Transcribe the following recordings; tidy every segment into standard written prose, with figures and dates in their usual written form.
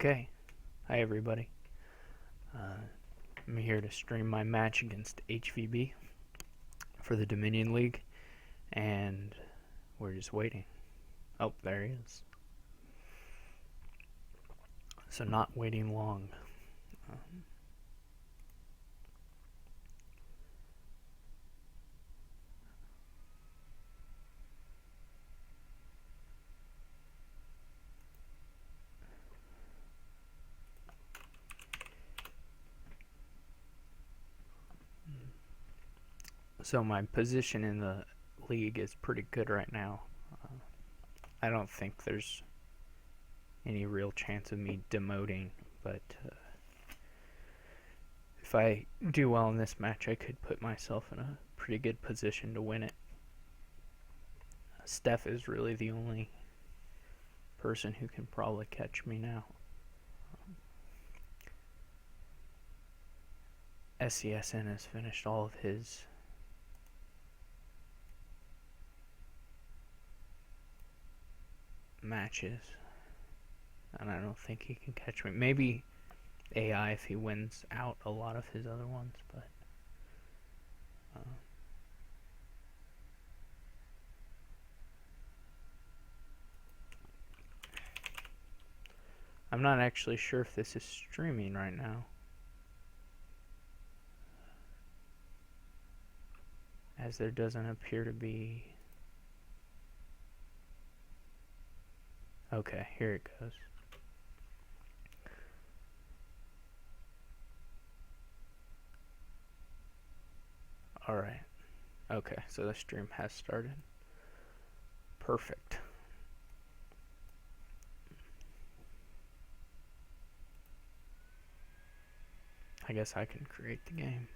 Okay, hi everybody. Uh, I'm here to stream my match against HVB for the Dominion League, and we're just waiting. Oh, there he is. So not waiting long. Um, so my position in the league is pretty good right now. I don't think there's any real chance of me demoting, but if I do well in this match, I could put myself in a pretty good position to win it. Steph is really the only person who can probably catch me now. SCSN has finished all of his matches, and I don't think he can catch me. Maybe AI if he wins out a lot of his other ones, but I'm not actually sure if this is streaming right now, as there doesn't appear to be. Okay, here it goes. Alright. Okay, so the stream has started. Perfect. I guess I can create the game.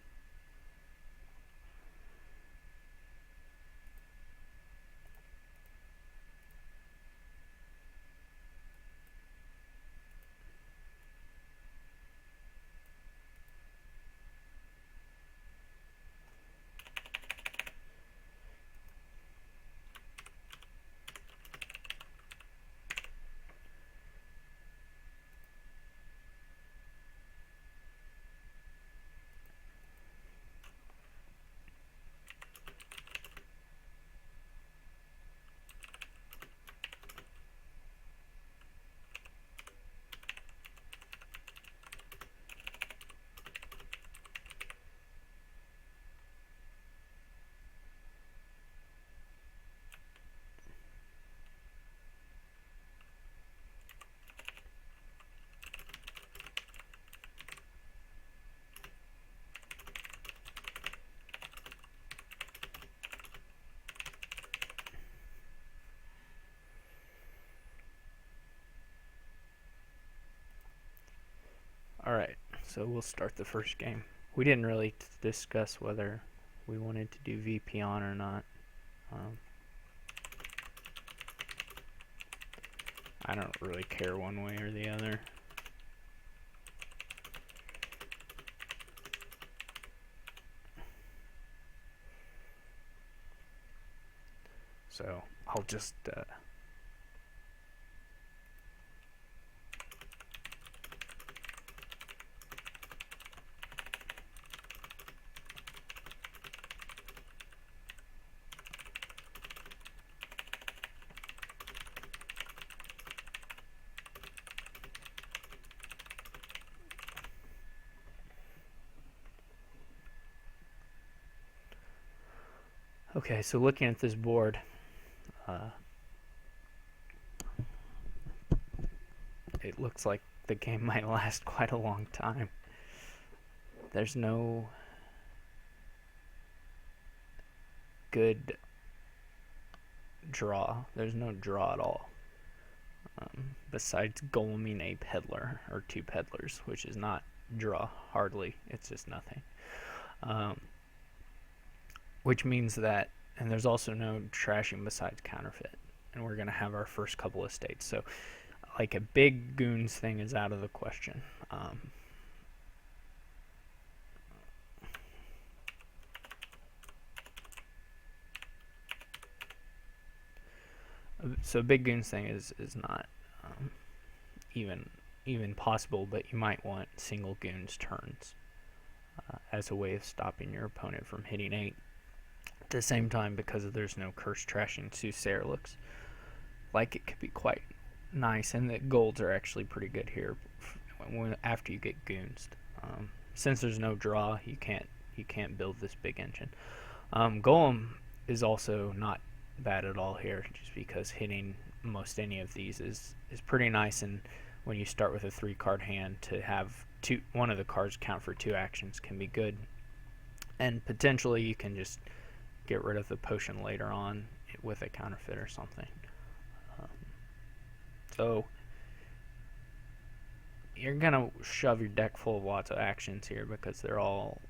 Alright, so we'll start the first game. We didn't really discuss whether we wanted to do VP on or not. I don't really care one way or the other. So I'll just okay, so looking at this board, it looks like the game might last quite a long time. There's no good draw. There's no draw at all. Besides goleming a peddler or two peddlers, which is not draw hardly. It's just nothing. Which means that, and there's also no trashing besides counterfeit. And we're going to have our first couple of states. So, like, a big goons thing is out of the question. So big goons thing is not even even possible, but you might want single goons turns as a way of stopping your opponent from hitting 8. At the same time, because there's no curse trashing, Soothsayer looks like it could be quite nice, and the golds are actually pretty good here after you get goonsed. Since there's no draw, you can't build this big engine. Golem is also not bad at all here, just because hitting most any of these is pretty nice, and when you start with a 3-card hand, to have one of the cards count for 2 actions can be good. And potentially you can just get rid of the potion later on with a counterfeit or something. So you're gonna shove your deck full of lots of actions here, because they're all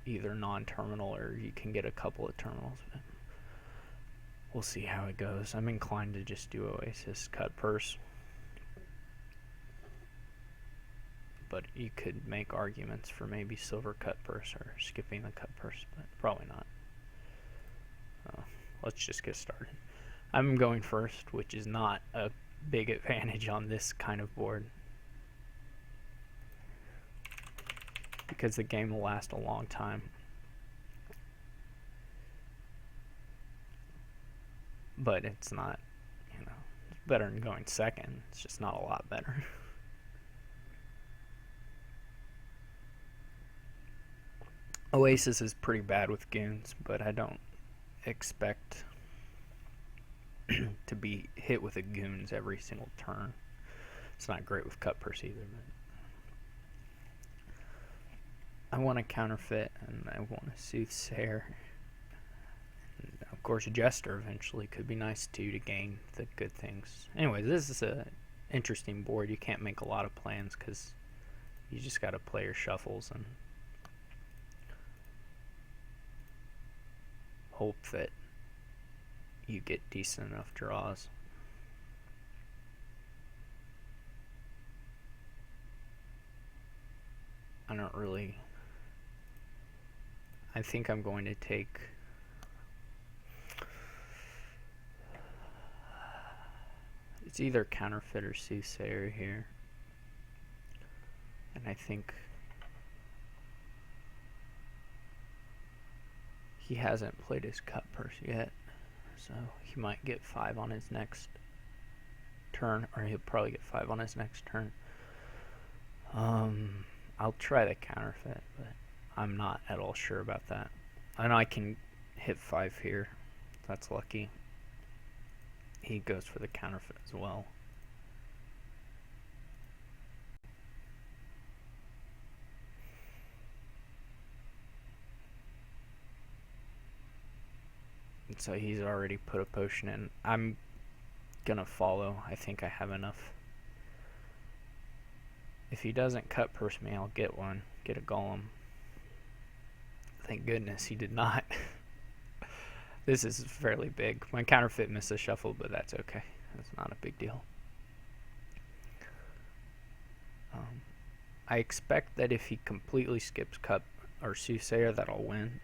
either non-terminal or you can get a couple of terminals. We'll see how it goes. I'm inclined to just do Oasis, cut purse. But you could make arguments for maybe silver cut purse or skipping the cut purse, but probably not. Let's just get started. I'm going first, which is not a big advantage on this kind of board, because the game will last a long time. But it's not, it's better than going second. It's just not a lot better. Oasis is pretty bad with goons, but I don't expect to be hit with a goons every single turn. It's not great with cut purse either. But I want a counterfeit, and I want a Soothsayer. And of course, a Jester eventually could be nice too, to gain the good things. Anyway, this is a interesting board. You can't make a lot of plans because you just got to play your shuffles and hope that you get decent enough draws. I think I'm going to take it's either counterfeit or Soothsayer here, and I think he hasn't played his cut purse yet, so he might get 5 on his next turn, or he'll probably get 5 on his next turn. I'll try the counterfeit, but I'm not at all sure about that. I know I can hit 5 here. That's lucky. He goes for the counterfeit as well. And so he's already put a potion in. I'm gonna follow. I think I have enough. If he doesn't cut purse me, I'll get one. Get a golem. Thank goodness he did not. This is fairly big. My counterfeit missed a shuffle, but that's okay. That's not a big deal. I expect that if he completely skips cut or Soothsayer, that I'll win.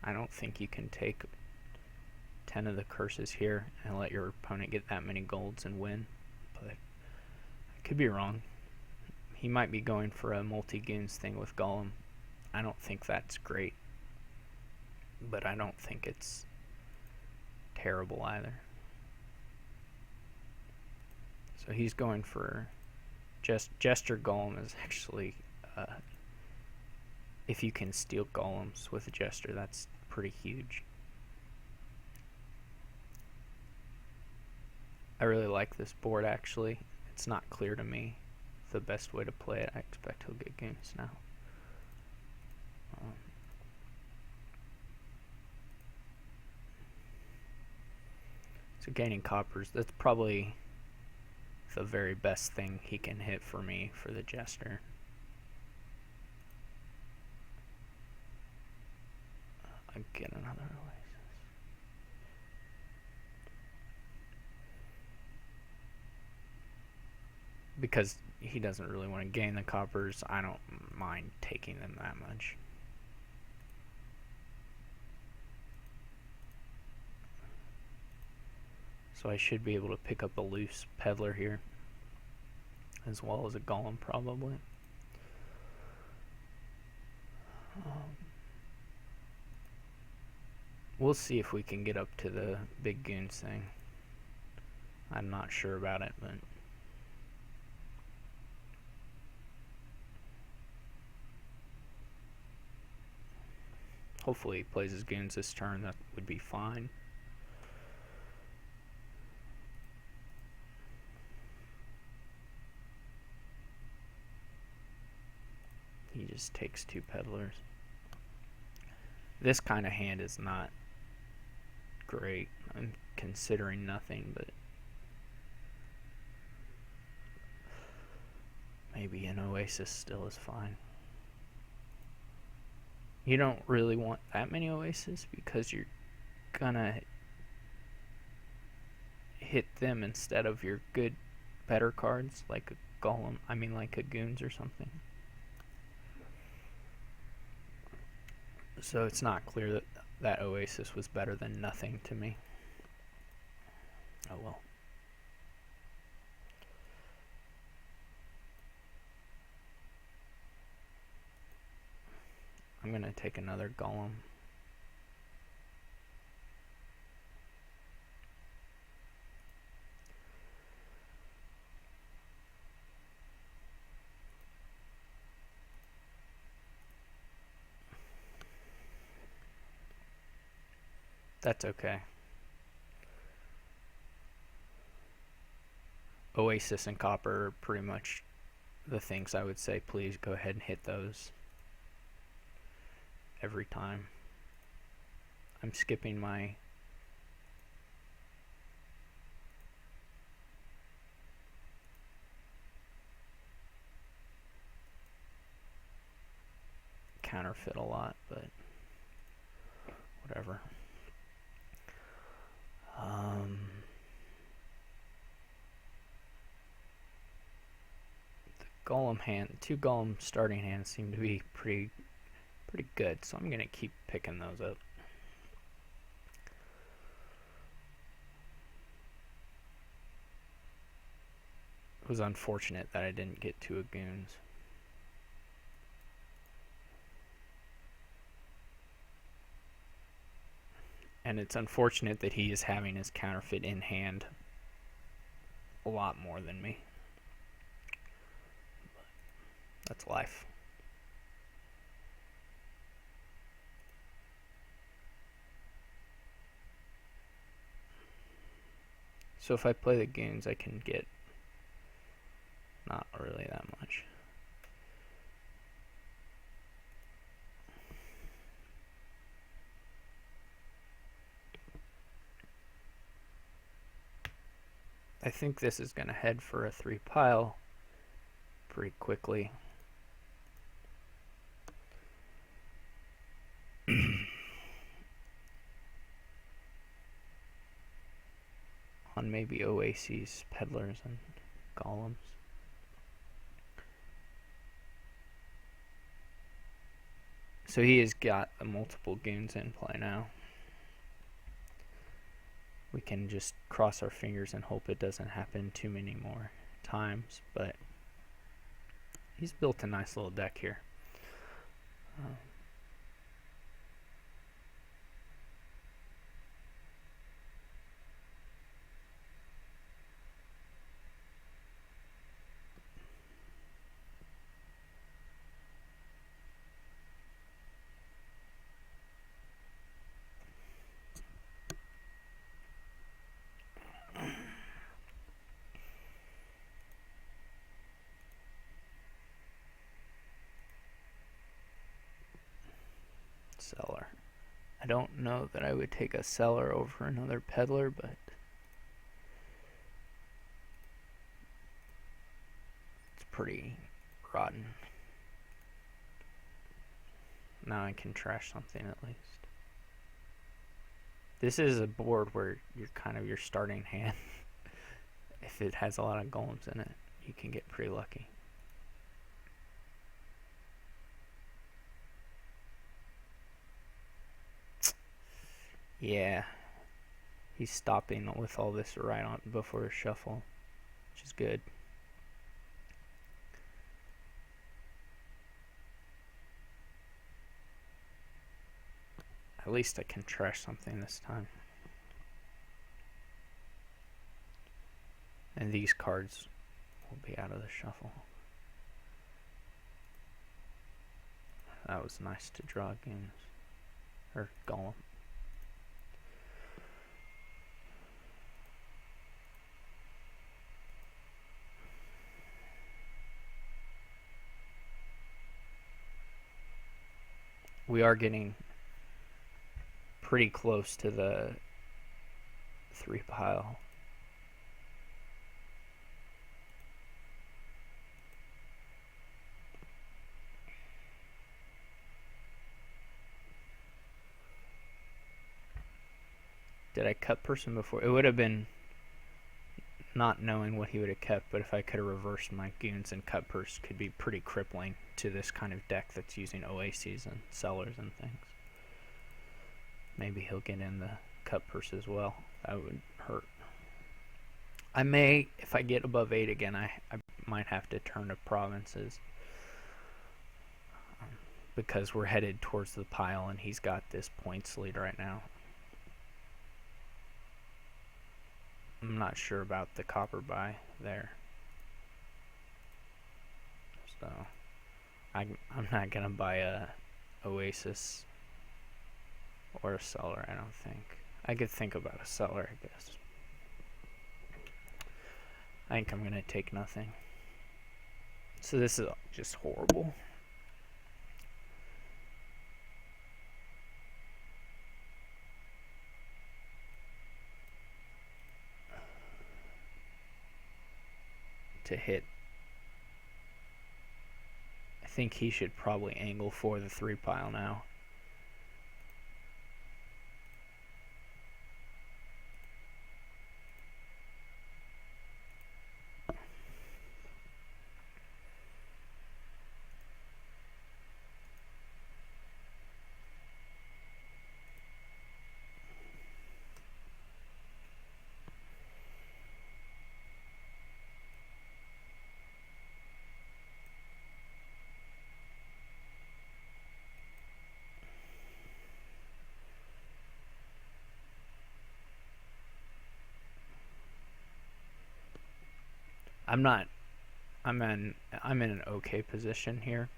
I don't think you can take 10 of the curses here and let your opponent get that many golds and win, but I could be wrong. He might be going for a multi-goons thing with Golem. I don't think that's great, but I don't think it's terrible either. So he's going for Jester Golem is actually, if you can steal Golems with a Jester, that's pretty huge. I really like this board, actually. It's not clear to me the best way to play it. I expect he'll get games now. So gaining coppers, that's probably the very best thing he can hit for me for the Jester. I get another Oasis. Because he doesn't really want to gain the coppers, I don't mind taking them that much. So I should be able to pick up a loose peddler here. as well as a golem probably. We'll see if we can get up to the big goons thing. I'm not sure about it, but hopefully he plays his goons this turn. That would be fine. He just takes 2 peddlers. This kind of hand is not great. I'm considering nothing, but maybe an Oasis still is fine. You don't really want that many Oasis because you're gonna hit them instead of your better cards like a golem. I mean, like a goons or something. So it's not clear that that Oasis was better than nothing to me. Oh well. I'm gonna take another golem. That's okay. Oasis and copper are pretty much the things I would say. Please go ahead and hit those every time. I'm skipping my counterfeit a lot, but whatever. The golem hand, 2 golem starting hands seem to be pretty good, so I'm gonna keep picking those up. It was unfortunate that I didn't get 2 goons. And it's unfortunate that he is having his counterfeit in hand a lot more than me. But that's life. So if I play the goons, I can get not really that much. I think this is going to head for a 3 pile pretty quickly. On maybe Oases, peddlers, and golems. So he has got the multiple goons in play now. We can just cross our fingers and hope it doesn't happen too many more times, but he's built a nice little deck here. Seller. I don't know that I would take a seller over another peddler, but it's pretty rotten. Now I can trash something at least. This is a board where you're kind of your starting hand. If it has a lot of golems in it, you can get pretty lucky. Yeah, he's stopping with all this right on before a shuffle, which is good. At least I can trash something this time. And these cards will be out of the shuffle. That was nice to draw games. Or Golem. We are getting pretty close to the 3 pile. Did I cut person before? It would have been not knowing what he would have kept, but if I could have reversed my goons, and cut purse could be pretty crippling to this kind of deck that's using oases and sellers and things. Maybe he'll get in the cut purse as well. That would hurt. I may, if I get above 8 again, I might have to turn to provinces. Because we're headed towards the pile and he's got this points lead right now. I'm not sure about the copper buy there. So I'm not gonna buy a oasis or a seller, I don't think. I could think about a seller, I guess. I think I'm gonna take nothing. So this is just horrible. To hit. I think he should probably angle for the 3 pile now. I'm in an okay position here.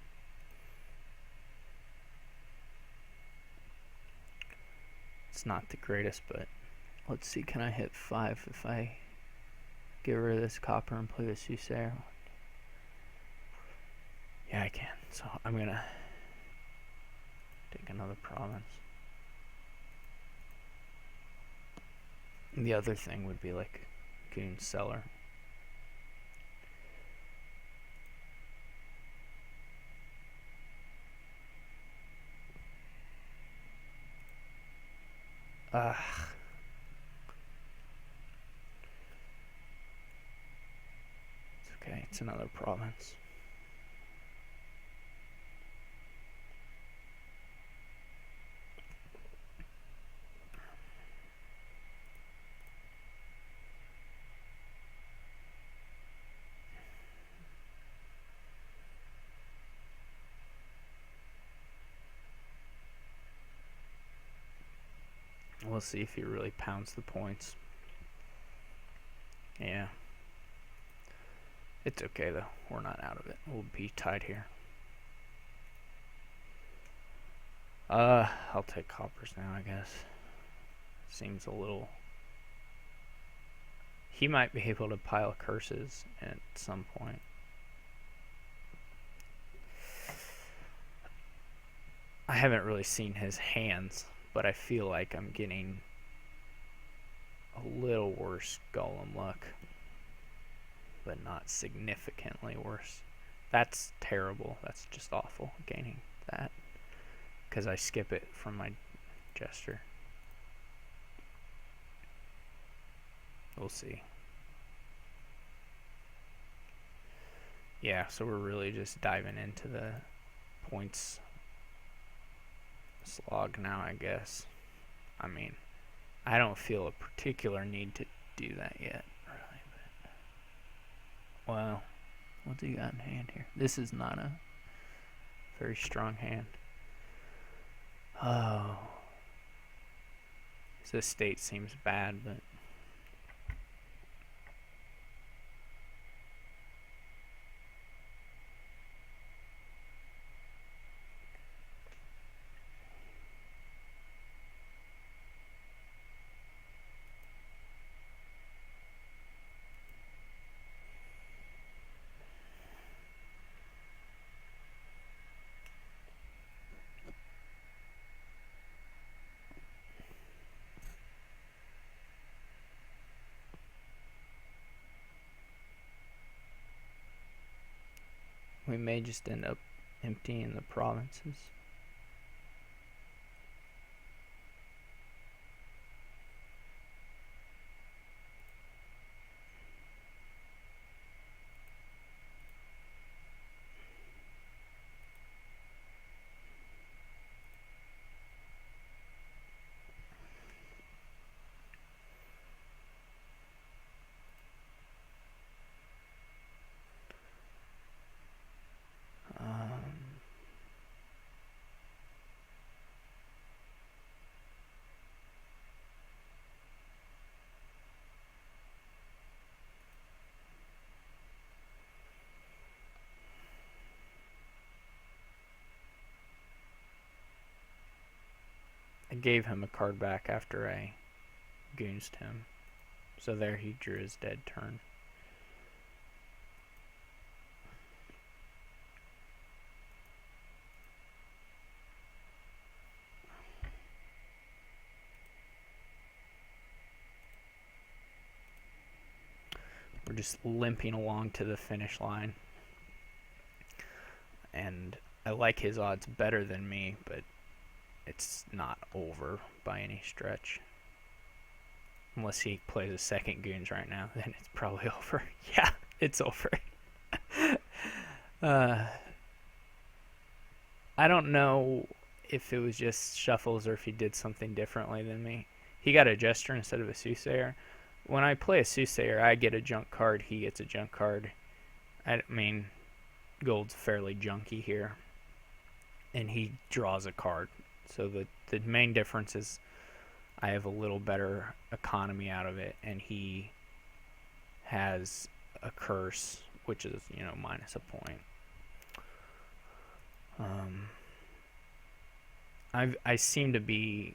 It's not the greatest, but let's see, can I hit 5 if I get rid of this copper and play the Soothsayer? Yeah, I can. So I'm gonna take another province. And the other thing would be like Goon Cellar. It's okay, it's another province. We'll see if he really pounds the points. Yeah. It's okay though. We're not out of it. We'll be tied here. I'll take coppers now, I guess. Seems a little... He might be able to pile curses at some point. I haven't really seen his hands, but I feel like I'm getting a little worse golem luck, but not significantly worse. That's terrible. That's just awful, gaining that, because I skip it from my gesture. We'll see. Yeah, so we're really just diving into the points slog now, I guess. I mean, I don't feel a particular need to do that yet, really. But, well, what's he got in hand here? This is not a very strong hand. Oh, This state seems bad, but we may just end up emptying the provinces. I gave him a card back after I goonsed him. So there he drew his dead turn. We're just limping along to the finish line. And I like his odds better than me, but it's not over by any stretch. Unless he plays a second goons right now, then it's probably over. Yeah, it's over. I don't know if it was just shuffles or if he did something differently than me. He got a gesture instead of a soothsayer. When I play a soothsayer, I get a junk card, he gets a junk card. I mean, gold's fairly junky here. And he draws a card. So the main difference is I have a little better economy out of it, and he has a curse, which is, minus a point. I seem to be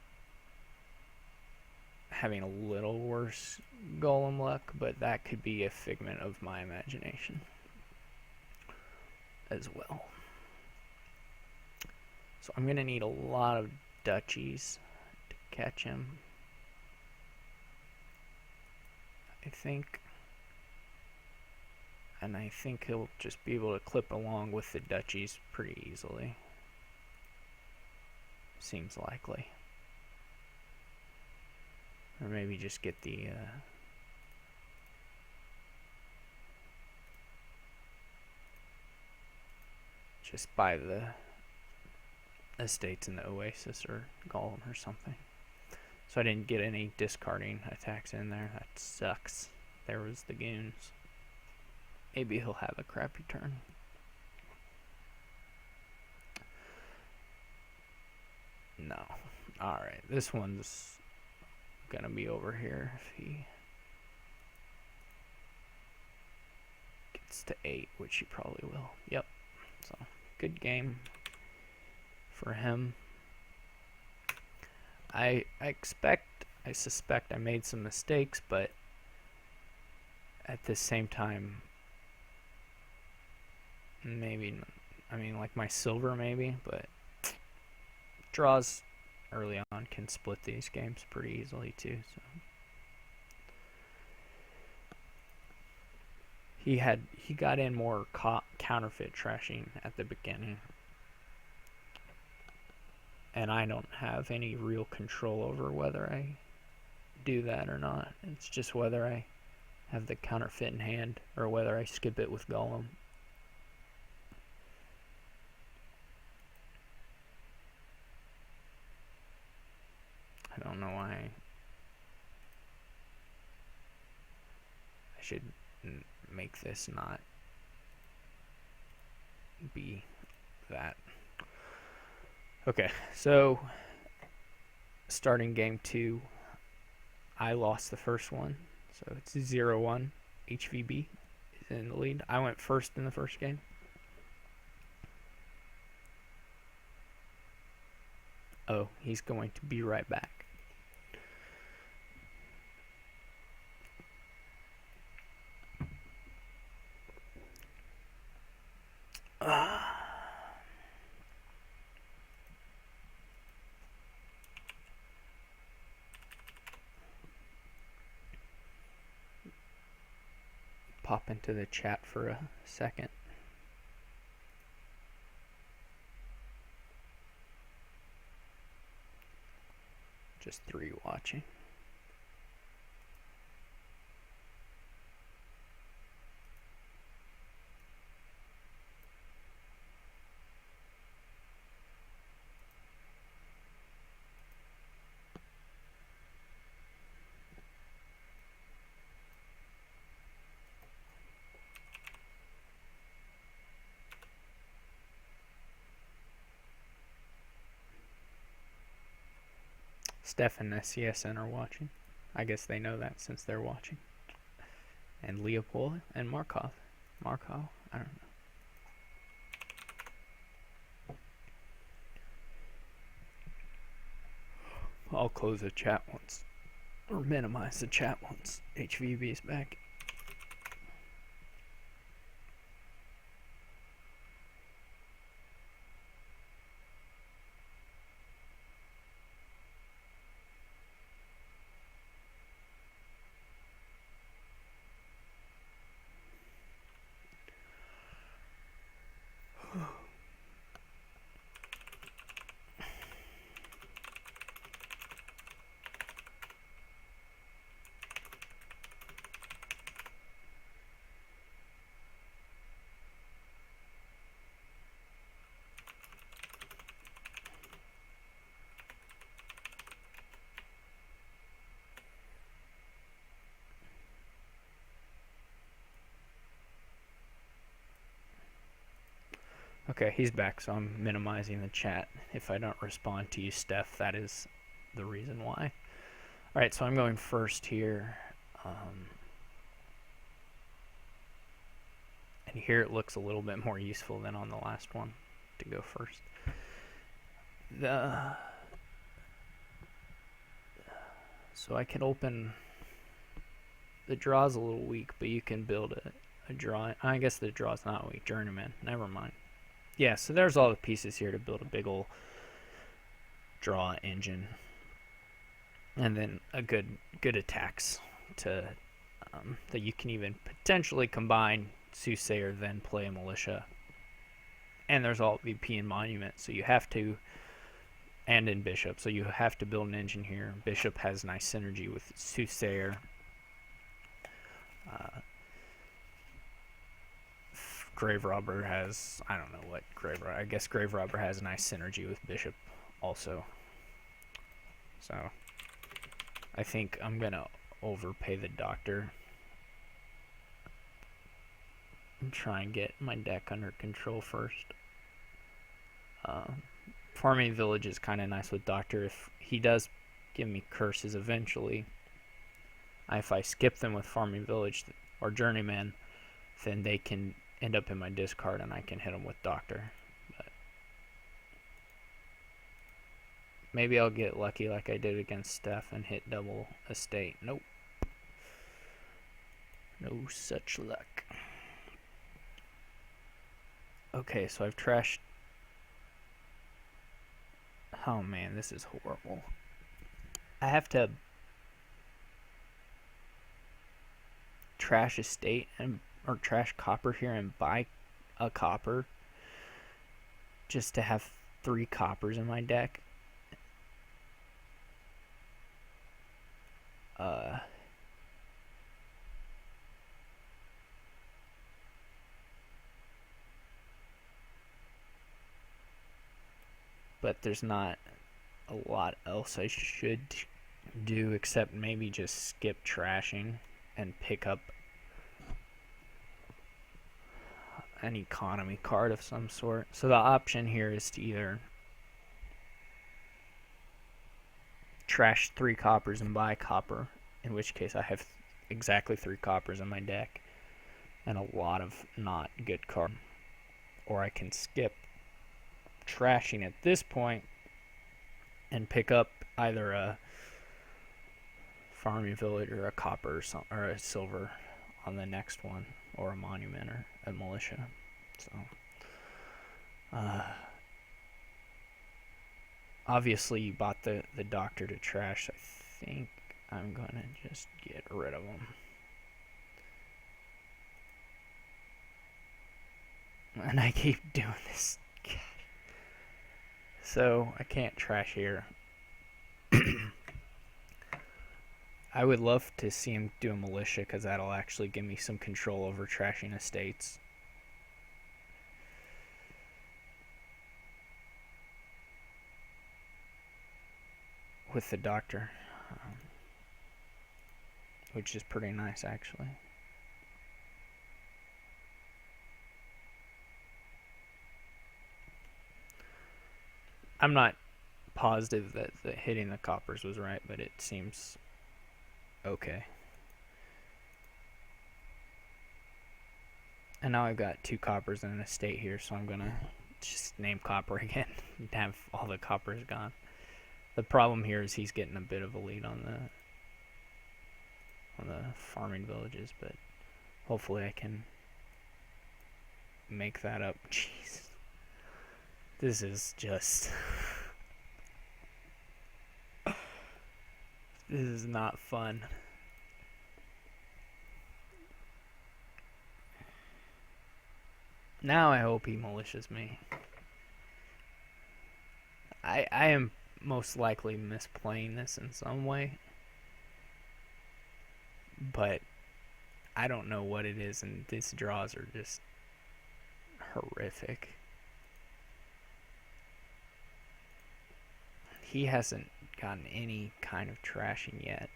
having a little worse golem luck, but that could be a figment of my imagination as well. So I'm going to need a lot of duchies to catch him, I think. And I think he'll just be able to clip along with the duchies pretty easily. Seems likely. Or maybe just get the just buy the estates in the Oasis or Golem or something. So I didn't get any discarding attacks in there. That sucks. There was the goons. Maybe he'll have a crappy turn. No. Alright, this one's gonna be over here if he gets to 8, which he probably will. Yep. So, good game for him. I suspect I made some mistakes, but at the same time, maybe, like my silver maybe, but draws early on can split these games pretty easily too. So he got in more counterfeit trashing at the beginning, and I don't have any real control over whether I do that or not. It's just whether I have the counterfeit in hand or whether I skip it with Golem. I don't know why I should make this not be that. Okay, so starting game 2, I lost the first one, so it's 0-1. HVB is in the lead. I went first in the first game. Oh, he's going to be right back. Pop into the chat for a second. Just 3 watching. Steph and SCSN are watching. I guess they know that since they're watching. And Leopold and Markov. I don't know. I'll close the chat once, or minimize the chat once HVB is back. Okay, he's back, so I'm minimizing the chat. If I don't respond to you, Steph, that is the reason why. Alright, so I'm going first here. And here it looks a little bit more useful than on the last one to go first. So I can open... The draw's a little weak, but you can build a draw. I guess the draw's not weak. Journeyman. Never mind. Yeah, so there's all the pieces here to build a big ol' draw engine. And then a good attacks to that you can even potentially combine Soothsayer, then play a Militia. And there's all VP and Monument, so you have to, and in Bishop, so you have to build an engine here. Bishop has nice synergy with Soothsayer. Grave Robber has, I don't know what Grave Robber, I guess Grave Robber has nice synergy with Bishop also. So, I think I'm going to overpay the Doctor and try and get my deck under control first. Farming Village is kind of nice with Doctor. If he does give me curses eventually, if I skip them with Farming Village or Journeyman, then they can end up in my discard and I can hit them with Doctor. But maybe I'll get lucky like I did against Steph and hit double estate. Nope. No such luck. Okay, so I've trashed... Oh man, this is horrible. I have to trash estate or trash copper here and buy a copper just to have 3 coppers in my deck. But there's not a lot else I should do except maybe just skip trashing and pick up an economy card of some sort. So the option here is to either trash 3 coppers and buy copper, in which case I have exactly 3 coppers in my deck and a lot of not good cards. Or I can skip trashing at this point and pick up either a farming village or a copper or a silver on the next one, or a monument or a militia. So obviously you bought the doctor to trash. I think I'm gonna just get rid of him. And I keep doing this. God. So I can't trash here. I would love to see him do a militia, because that'll actually give me some control over trashing estates. With the doctor. Which is pretty nice, actually. I'm not positive that hitting the coppers was right, but it seems okay. And now I've got 2 coppers in an estate here, so I'm gonna just name copper again and have all the coppers gone. The problem here is he's getting a bit of a lead on the farming villages, but hopefully I can make that up. Jeez. This is just... This is not fun. Now I hope he militias me. I am most likely misplaying this in some way, but I don't know what it is, and these draws are just horrific. He hasn't gotten any kind of trashing yet.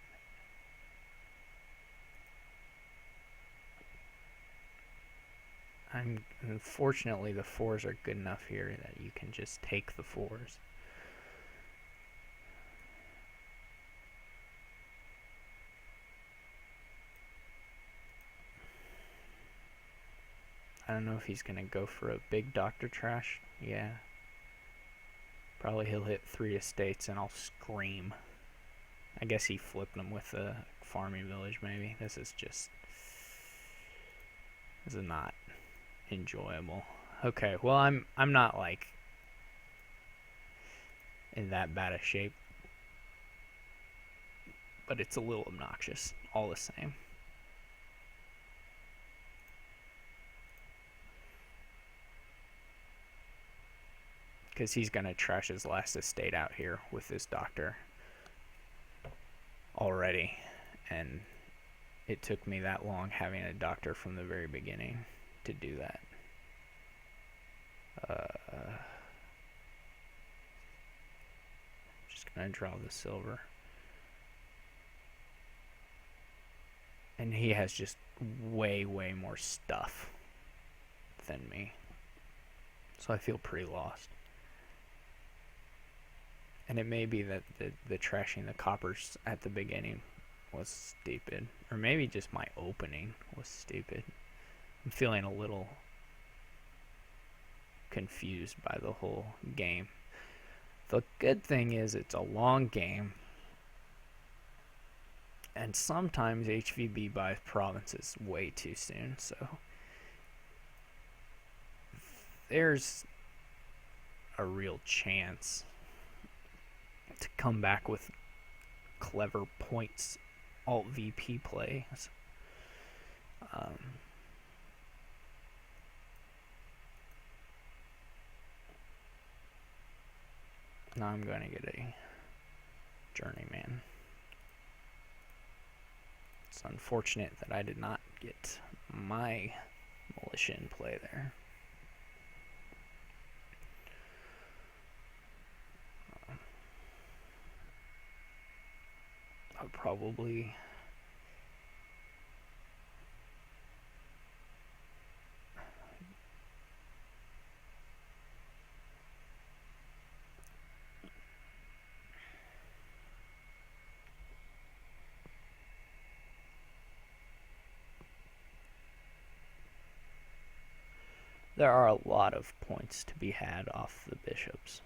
Unfortunately, the 4s are good enough here that you can just take the 4s. I don't know if he's gonna go for a big doctor trash. Yeah. Probably he'll hit 3 estates and I'll scream. I guess he flipped them with a farming village, maybe. This is not enjoyable. Okay, well I'm not like in that bad a shape, but it's a little obnoxious all the same. Because he's gonna trash his last estate out here with this doctor already, and it took me that long having a doctor from the very beginning to do that. Just gonna draw the silver. And he has just way more stuff than me. So I feel pretty lost. And it may be that the trashing the coppers at the beginning was stupid. Or maybe just my opening was stupid. I'm feeling a little confused by the whole game. The good thing is it's a long game. And sometimes HVB buys provinces way too soon, so there's a real chance to come back with clever points alt VP plays. Now I'm going to get a journeyman. It's unfortunate that I did not get my militia in play there. I'll probably There are a lot of points to be had off the bishops.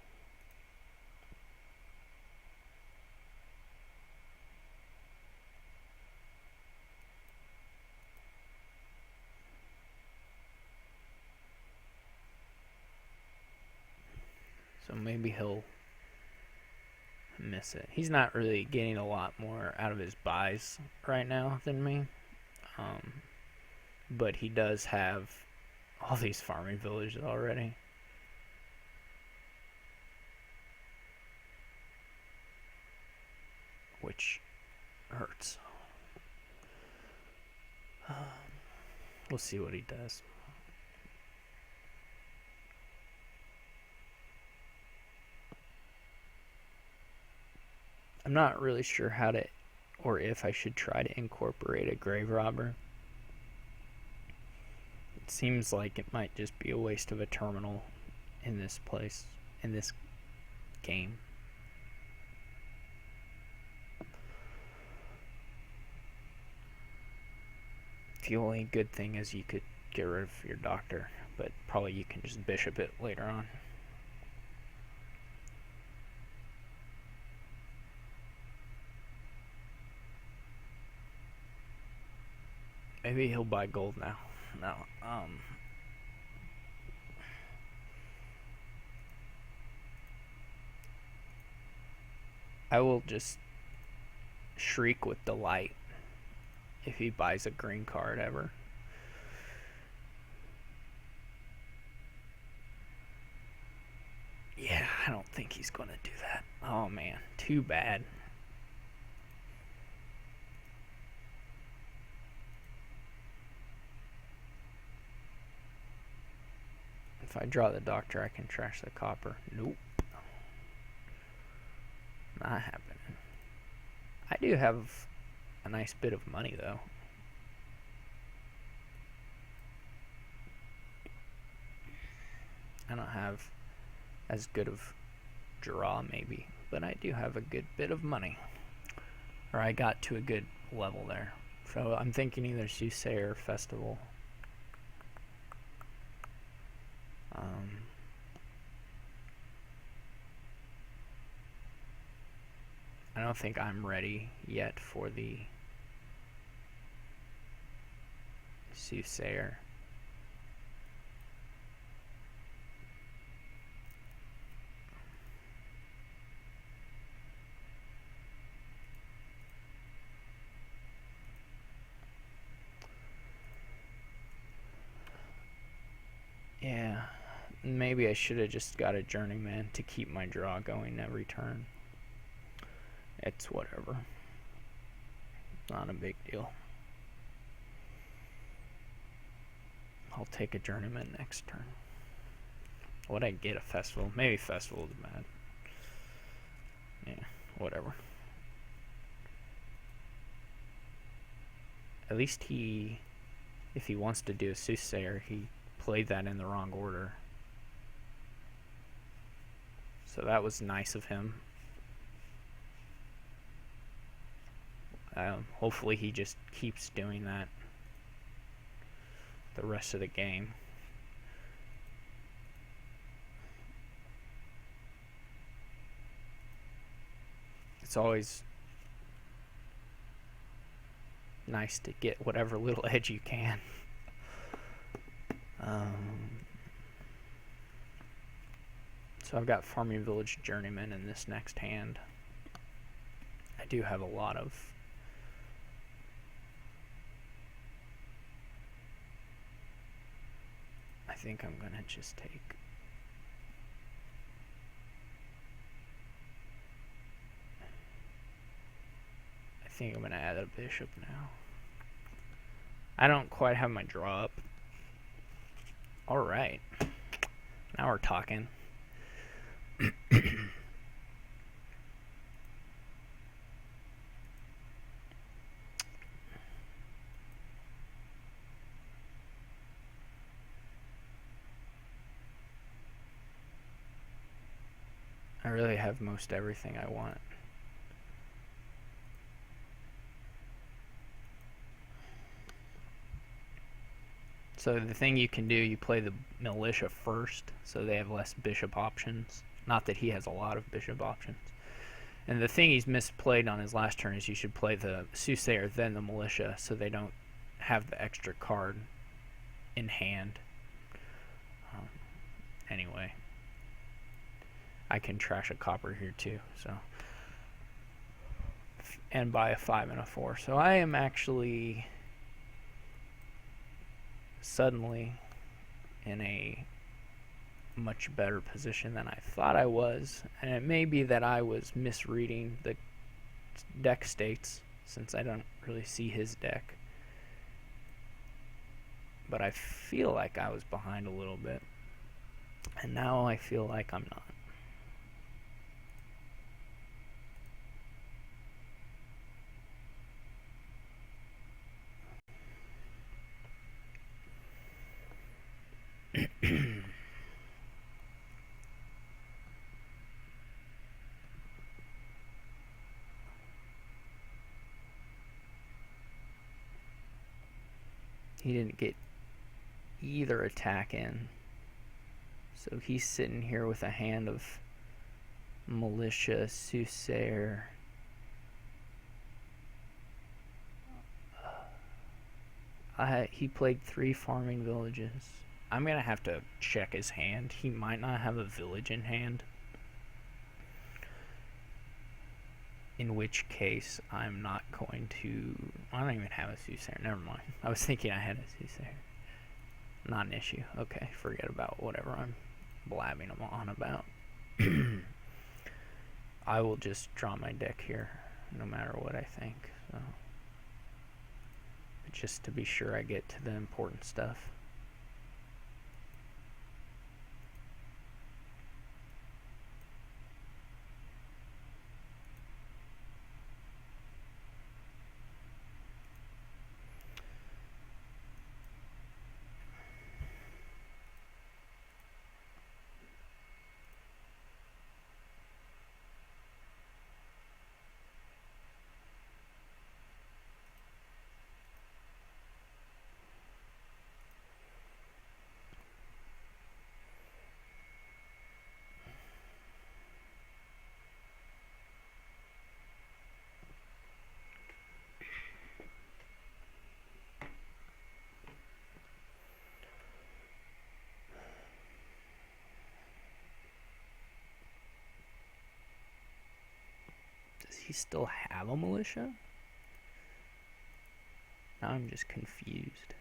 So maybe he'll miss it. He's not really getting a lot more out of his buys right now than me. But he does have all these farming villages already. Which hurts. We'll see what he does. I'm not really sure how to, or if I should try to incorporate a grave robber. It seems like it might just be a waste of a terminal in this place, in this game. The only good thing is you could get rid of your doctor, but probably you can just bishop it later on. Maybe he'll buy gold now. No. I will just shriek with delight if he buys a green card ever. Yeah, I don't think he's going to do that. Oh man, too bad. If I draw the doctor, I can trash the copper. Nope. Not happening. I do have a nice bit of money, though. I don't have as good of draw, maybe, but I do have a good bit of money. Or I got to a good level there. So I'm thinking either Soothsayer or Festival. I don't think I'm ready yet for the Soothsayer. Yeah, maybe I should have just got a journeyman to keep my draw going every turn. It's whatever. Not a big deal. I'll take a journeyman next turn. Would I get a festival? Maybe festival is bad. Yeah, whatever. At least if he wants to do a Soothsayer, he played that in the wrong order. So that was nice of him. Hopefully he just keeps doing that the rest of the game. It's always nice to get whatever little edge you can. So I've got Farming Village Journeyman in this next hand. I do have a lot of I think I'm gonna just take I think I'm gonna add a bishop now. I don't quite have my draw up. Alright. Now we're talking. I really have most everything I want. So the thing you can do, you play the militia first, so they have less bishop options. Not that he has a lot of bishop options. And the thing he's misplayed on his last turn is you should play the soothsayer, then the militia, so they don't have the extra card in hand. Anyway, I can trash a copper here too, so, and buy a 5 and a 4. So I am actually suddenly in a much better position than I thought I was, and it may be that I was misreading the deck states since I don't really see his deck, but I feel like I was behind a little bit, and now I feel like I'm not. He didn't get either attack in, so he's sitting here with a hand of militia, soothsayer. He played 3 farming villages. I'm gonna have to check his hand. He might not have a village in hand, in which case I'm not going to. I don't even have a soothsayer. Never mind. I was thinking I had a soothsayer. Not an issue. Okay, forget about whatever I'm blabbing them on about. I will just draw my deck here, no matter what I think. So, but just to be sure I get to the important stuff. Does he still have a militia? Now I'm just confused.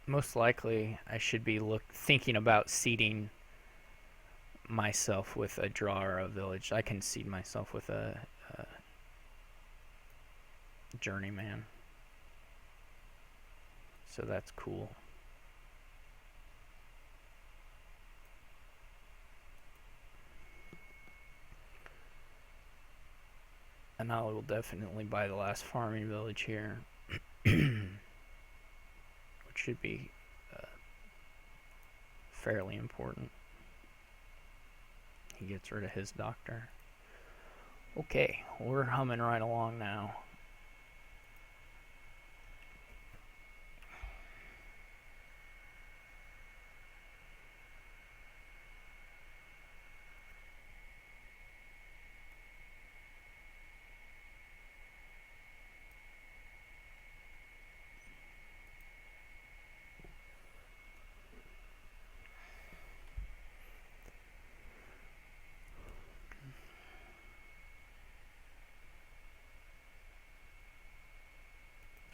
Most likely, I should be thinking about seeding myself with a draw or a village. I can seed myself with a journeyman, so that's cool. And I will definitely buy the last farming village here. Should be fairly important. He gets rid of his doctor. Okay, we're humming right along now.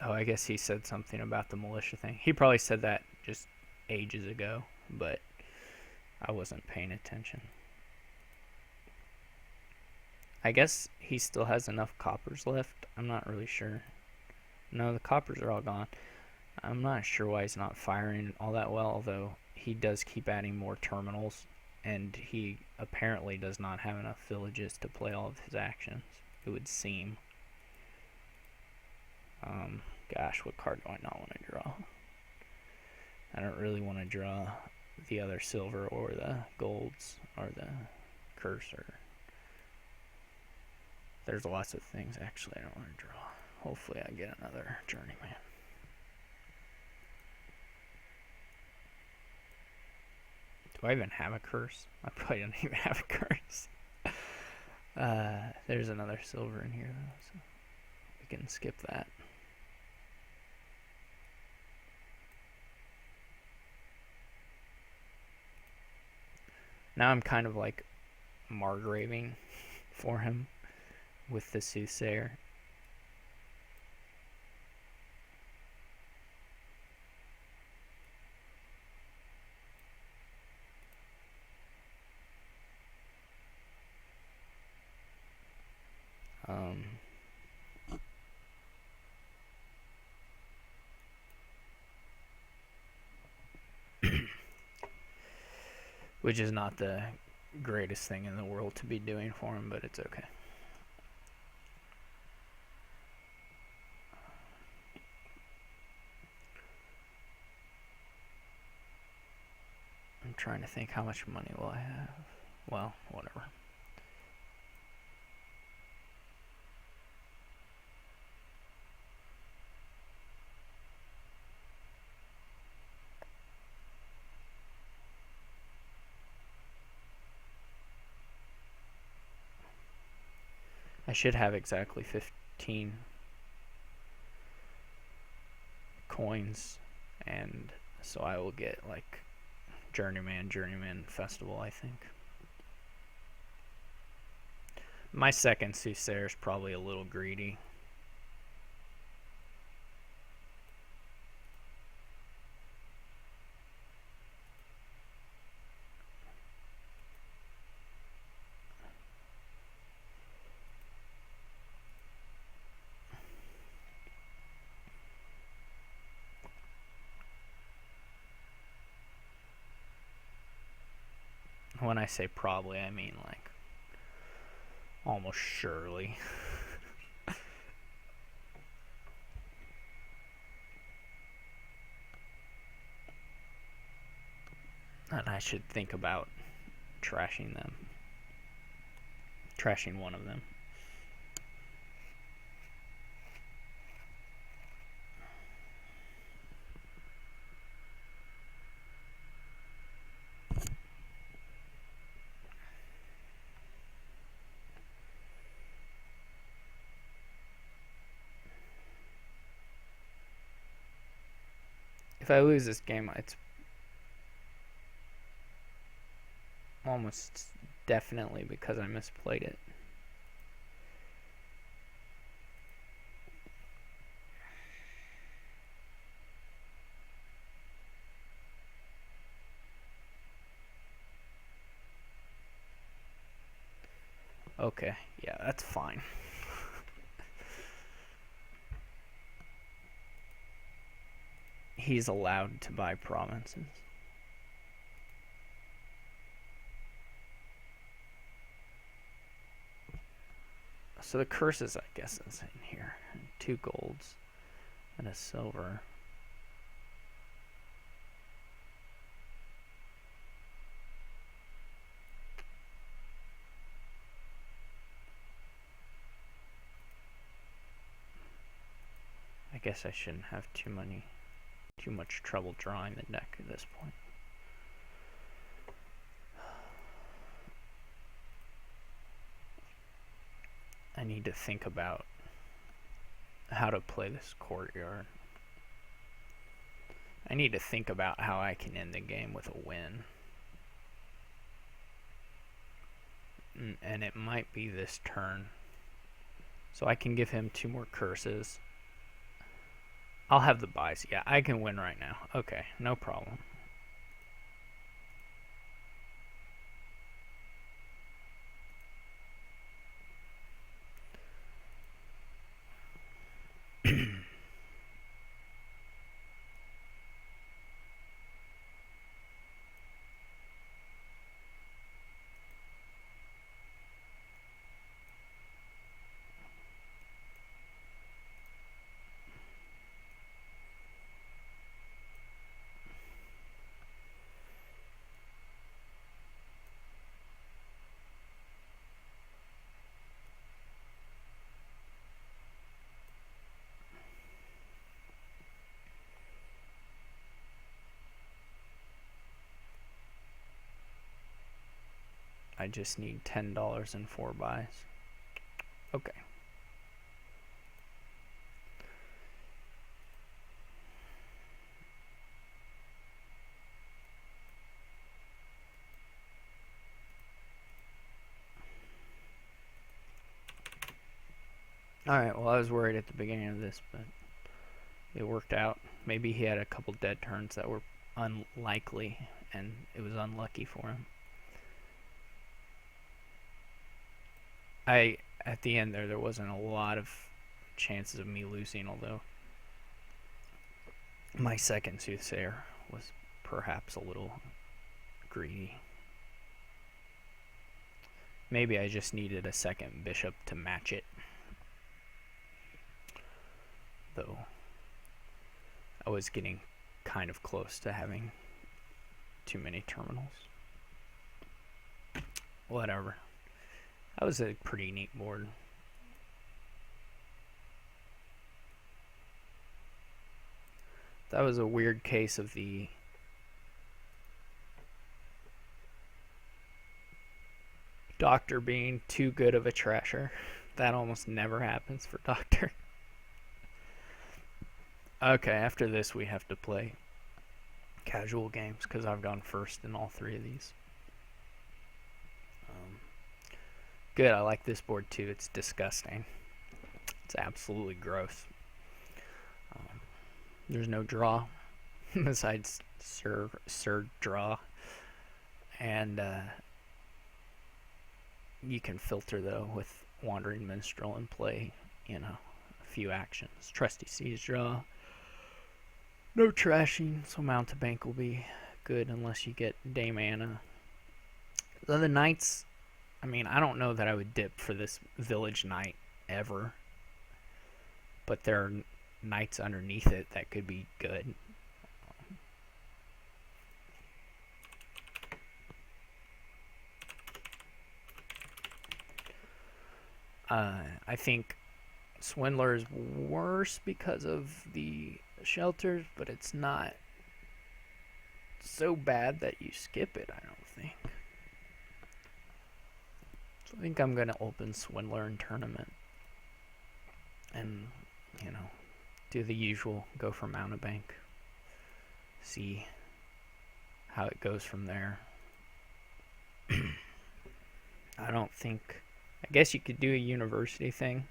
Oh, I guess he said something about the militia thing. He probably said that just ages ago, but I wasn't paying attention. I guess he still has enough coppers left. I'm not really sure. No, the coppers are all gone. I'm not sure why he's not firing all that well, although he does keep adding more terminals, and he apparently does not have enough villages to play all of his actions, it would seem. Gosh, what card do I not want to draw? I don't really want to draw the other silver or the golds or the cursor. There's lots of things actually I don't want to draw. Hopefully I get another journeyman. Do I even have a curse? I probably don't even have a curse. There's another silver in here though, so we can skip that. Now I'm kind of like margraving for him with the soothsayer. Which is not the greatest thing in the world to be doing for him, but it's okay. I'm trying to think, how much money will I have? Well, whatever. I should have exactly 15 coins, and so I will get like journeyman festival, I think. My second soothsayer is probably a little greedy. When I say probably, I mean like almost surely. And I should think about trashing them. Trashing one of them. If I lose this game, it's almost definitely because I misplayed it. Okay, yeah, that's fine. He's allowed to buy provinces. So the curses, I guess, is in here. 2 golds and a silver. I guess I shouldn't have too much trouble drawing the deck at this point. I need to think about how to play this courtyard. I need to think about how I can end the game with a win. And it might be this turn. So I can give him 2 more curses. I'll have the buys. Yeah, I can win right now. Okay, no problem. I just need $10 in 4 buys. Okay. Alright, well I was worried at the beginning of this, but it worked out. Maybe he had a couple dead turns that were unlikely, and it was unlucky for him. At the end there wasn't a lot of chances of me losing, although my second soothsayer was perhaps a little greedy. Maybe I just needed a second bishop to match it. Though I was getting kind of close to having too many terminals. Whatever. That was a pretty neat board. That was a weird case of the Doctor being too good of a trasher. That almost never happens for Doctor. Okay, after this we have to play casual games because I've gone first in all 3 of these. Good, I like this board too. It's disgusting. It's absolutely gross. There's no draw besides Sir Draw. And you can filter though with Wandering Minstrel and play, a few actions. Trusty Siege Draw. No trashing, so Mountebank will be good unless you get Dame Anna. The other knights, I don't know that I would dip for this Village Knight ever. But there are knights underneath it that could be good. I think Swindler is worse because of the shelters, but it's not so bad that you skip it, I don't think. So I think I'm going to open Swindler in tournament. And, do the usual, go for Mountebank. See how it goes from there. I guess you could do a university thing.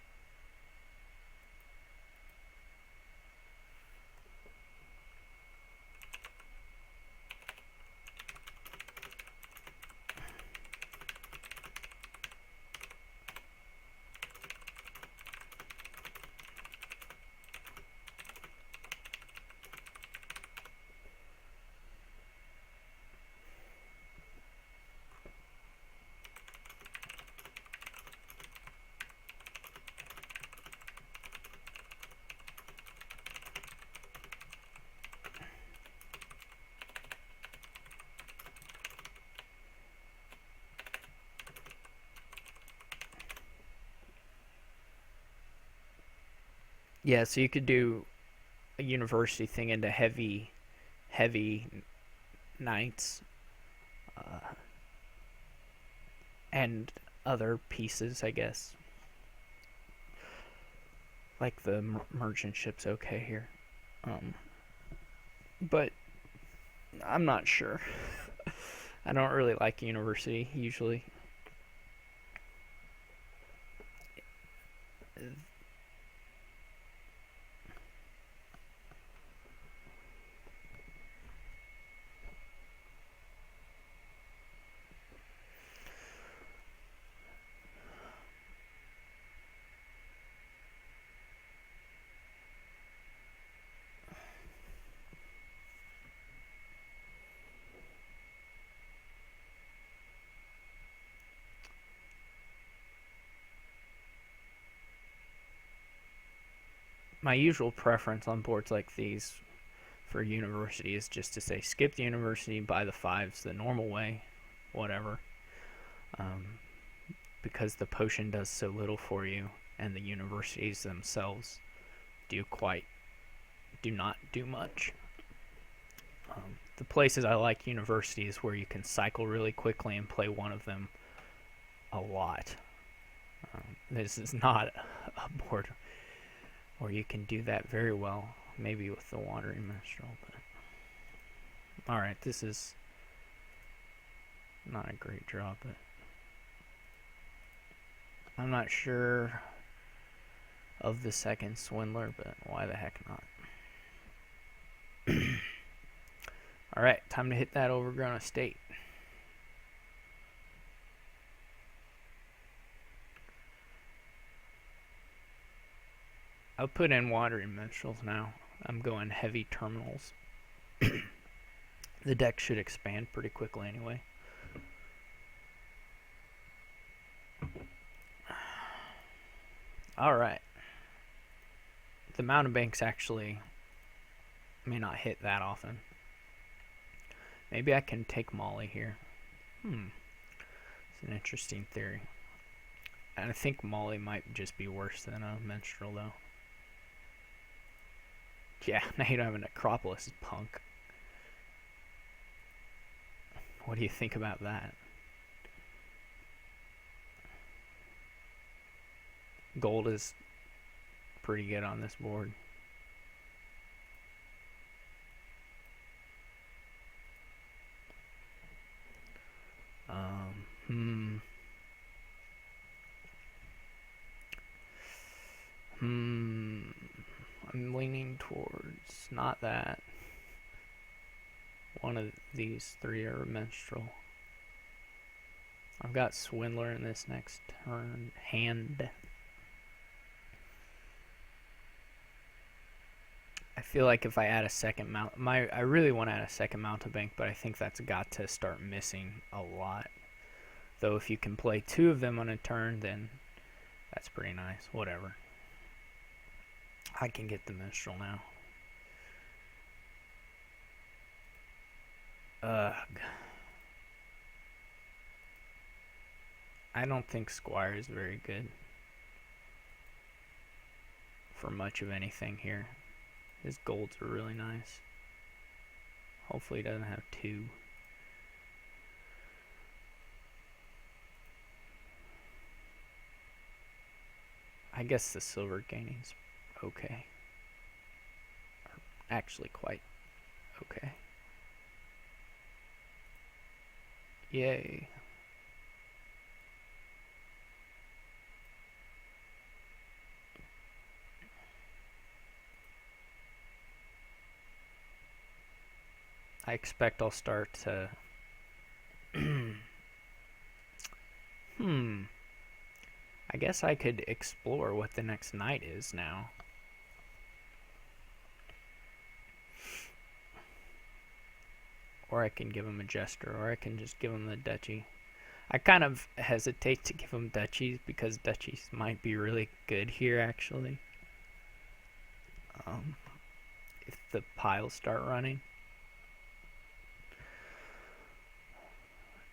Yeah, so you could do a university thing into heavy knights. And other pieces, I guess. Like the merchant ship's okay here. But I'm not sure. I don't really like university, usually. My usual preference on boards like these for university is just to say skip the university, buy the 5s the normal way, whatever. Because the potion does so little for you, and the universities themselves do not do much. The places I like universities where you can cycle really quickly and play one of them a lot. This is not a board where you can do that very well. Maybe with the Wandering Minstrel, but alright, this is not a great draw, but I'm not sure of the second Swindler, but why the heck not? Alright, time to hit that Overgrown Estate. I'll put in Wandering Minstrels now. I'm going heavy terminals. The deck should expand pretty quickly anyway. Alright. The Mountain Banks actually may not hit that often. Maybe I can take Molly here. It's an interesting theory. And I think Molly might just be worse than a Minstrel, though. Yeah, now you don't have a Necropolis, punk. What do you think about that? Gold is pretty good on this board. I'm leaning towards not that. One of these three are a Minstrel. I've got Swindler in this next turn hand. I feel like if I add a second mount, I really want to add a second Mountain Bank, but I think that's got to start missing a lot. Though if you can play two of them on a turn, then that's pretty nice. Whatever. I can get the Minstrel now. Ugh. I don't think Squire is very good for much of anything here. His golds are really nice. Hopefully he doesn't have two. I guess the silver gaining's okay. Or actually quite okay. Yay. I expect I'll start to I guess I could explore what the next knight is now. Or I can give him a Jester, or I can just give him the Duchy. I kind of hesitate to give him Duchies because Duchies might be really good here, actually. If the piles start running.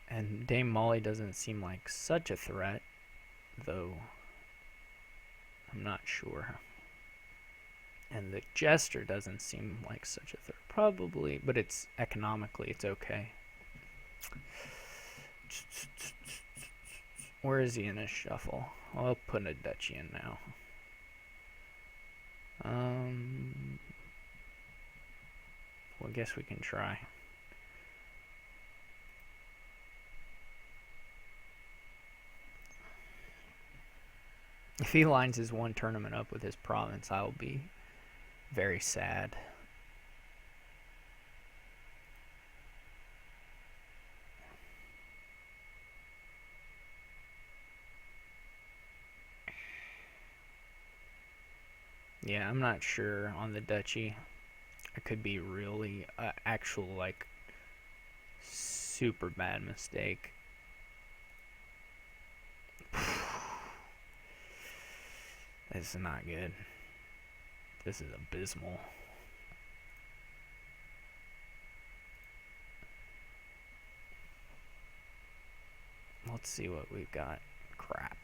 And Dame Molly doesn't seem like such a threat, though I'm not sure. And the Jester doesn't seem like such a threat. Probably, but it's economically, it's okay. Where is he in his shuffle? I'll put a Duchy in now. Well, I guess we can try. If he lines his one tournament up with his province, I'll be very sad. Yeah, I'm not sure on the Duchy. It could be really actual, like, super bad mistake. This is not good. This is abysmal. Let's see what we've got. Crap.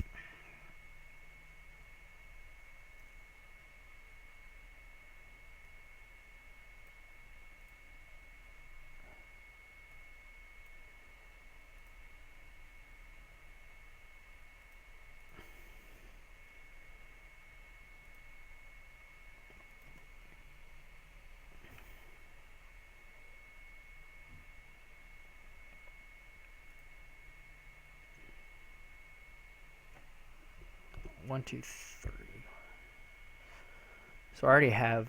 1, 2, 3. So I already have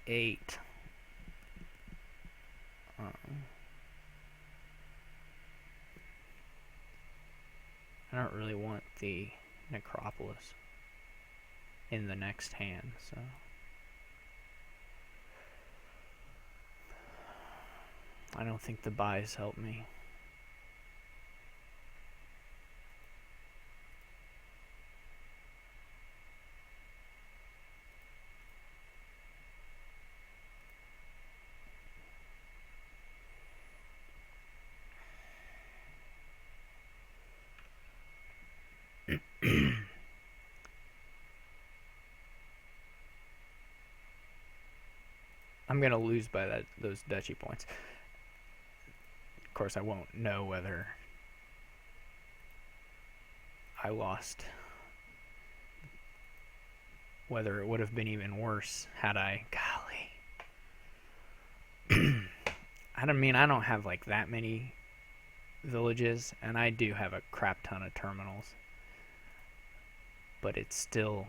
8. I don't really want the Necropolis in the next hand, so I don't think the buys help me. I'm gonna lose by those duchy points. Of course, I won't know whether I lost, whether it would have been even worse had I. Golly. I don't have like that many villages, and I do have a crap ton of terminals, but it's still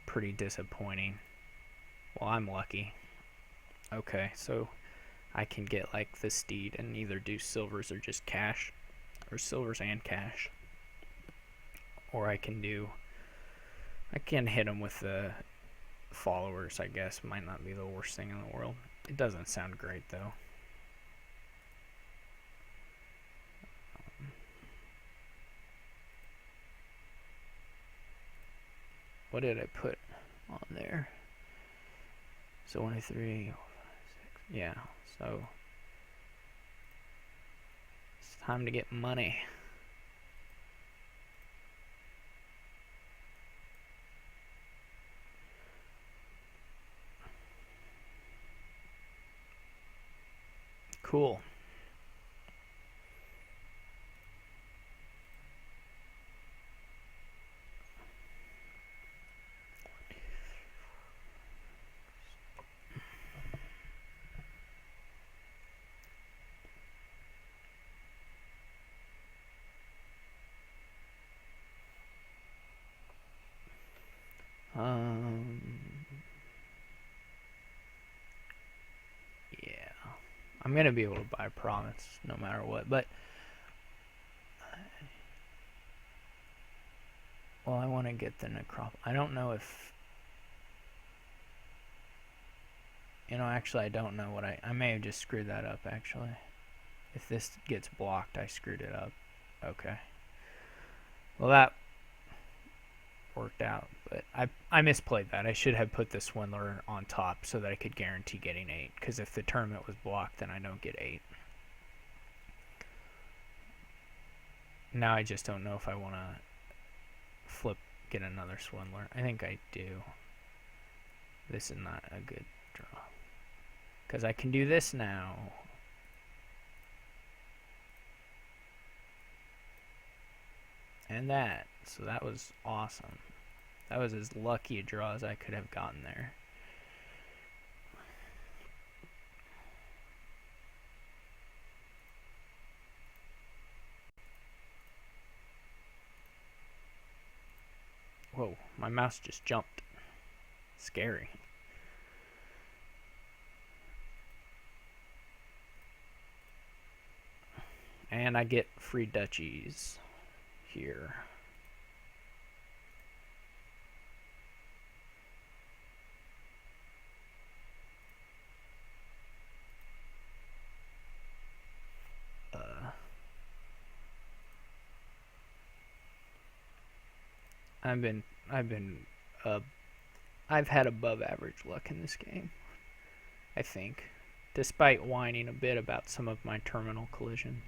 pretty disappointing. Well, I'm lucky. Okay, so I can get like the steed and either do silvers or just cash, or silvers and cash, or I can hit them with the followers, I guess. Might not be the worst thing in the world. It doesn't sound great though. What did I put on there? So 1, 2, 3, 4, 5, 6. Yeah, so it's time to get money. Cool. Yeah, I'm gonna be able to buy province no matter what, but well, I want to get the Necropolis. I don't know if, actually I don't know what I may have just screwed that up actually. If this gets blocked, I screwed it up. Okay. Well, that worked out, but I misplayed that. I should have put the Swindler on top so that I could guarantee getting 8, because if the tournament was blocked, then I don't get 8. Now I just don't know if I want to get another Swindler. I think I do. This is not a good draw, because I can do this now. And that. So that was awesome. That was as lucky a draw as I could have gotten there. Whoa, my mouse just jumped. Scary. And I get free duchies here. I've had above average luck in this game, I think, despite whining a bit about some of my terminal collisions.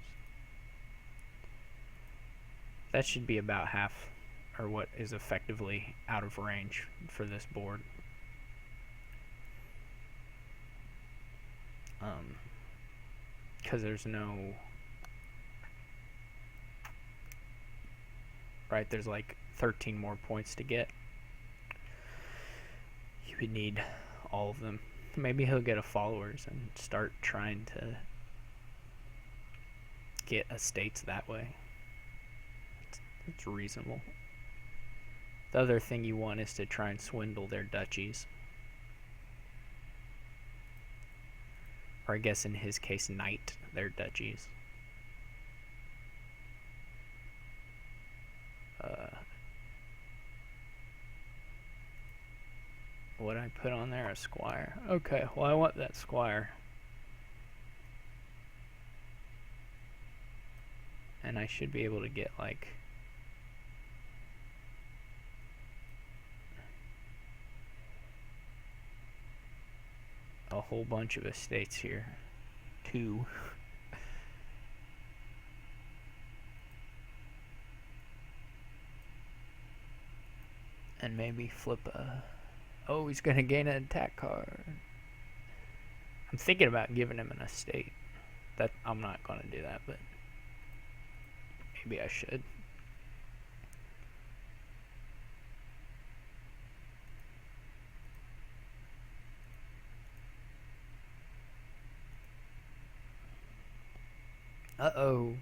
That should be about half, or what is effectively out of range for this board. Because there's no... Right, there's like 13 more points to get. You would need all of them. Maybe he'll get a followers and start trying to get estates that way. It's reasonable. The other thing you want is to try and swindle their duchies. Or I guess in his case, knight their duchies. What I put on there? A squire. Okay, well I want that squire. And I should be able to get like a whole bunch of estates here. 2. And maybe flip a... Oh, he's gonna gain an attack card. I'm thinking about giving him an estate. That I'm not gonna do that, but maybe I should. Uh-oh.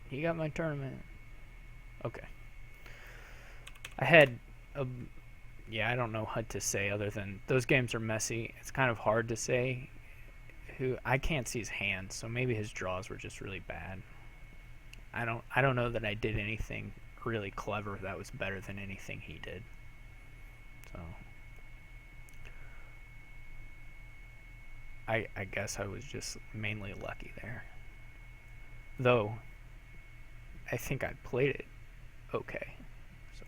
He got my tournament. Okay. I had a... Yeah, I don't know what to say other than those games are messy. It's kind of hard to say who... I can't see his hands, so maybe his draws were just really bad. I don't know that I did anything really clever that was better than anything he did. So I guess I was just mainly lucky there. Though I think I played it okay. So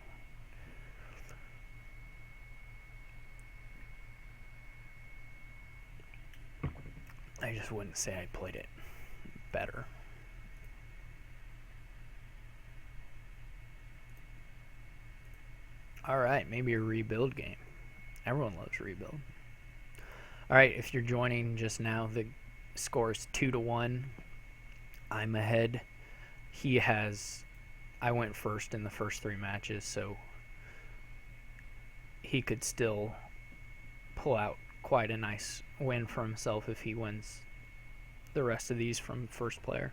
I just wouldn't say I played it better. Alright, maybe a rebuild game. Everyone loves rebuild. Alright, if you're joining just now, the score is 2-1. I'm ahead. He has... I went first in the first 3 matches, so he could still pull out quite a nice win for himself if he wins the rest of these from first player.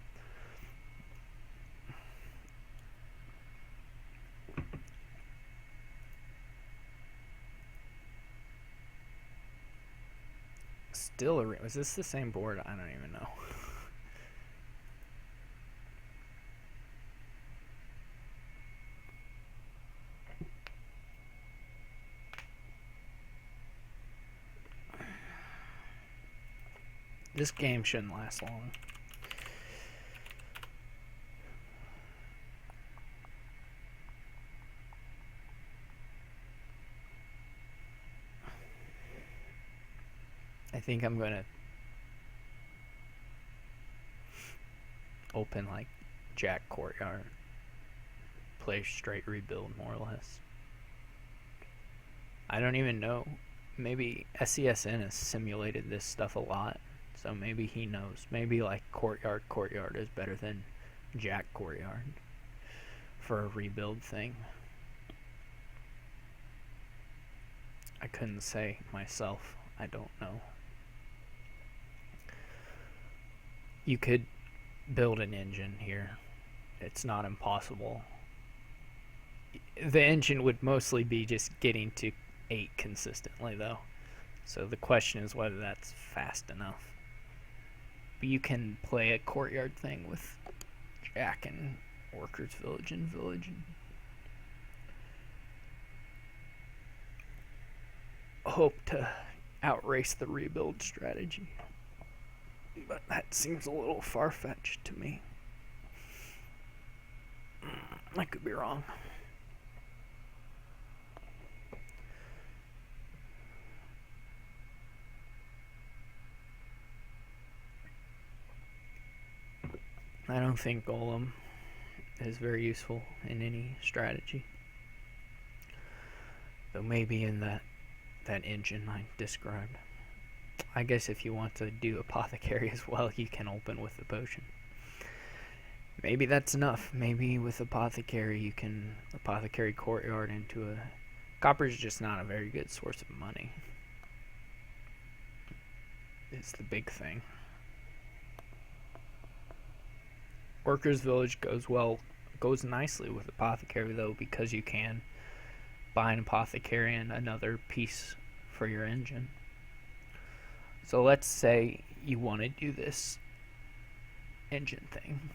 Still a... Was this the same board? I don't even know. This game shouldn't last long. I think I'm gonna open like Jack Courtyard, play straight rebuild more or less. I don't even know. Maybe SESN has simulated this stuff a lot, so maybe he knows. Maybe like Courtyard is better than Jack Courtyard for a rebuild thing. I couldn't say myself. I don't know. You could build an engine here. It's not impossible. The engine would mostly be just getting to 8 consistently, though. So the question is whether that's fast enough. But you can play a courtyard thing with Jack and Workers Village and Village. And hope to outrace the rebuild strategy. But that seems a little far-fetched to me. I could be wrong. I don't think Golem is very useful in any strategy. Though maybe in that engine I described. I guess if you want to do Apothecary as well, you can open with the potion. maybe that's enough. Maybe with Apothecary you can Apothecary Courtyard into a... Copper's just not a very good source of money. It's the big thing. Workers' Village goes nicely with Apothecary though, because you can buy an Apothecary and another piece for your engine. So let's say you want to do this engine thing.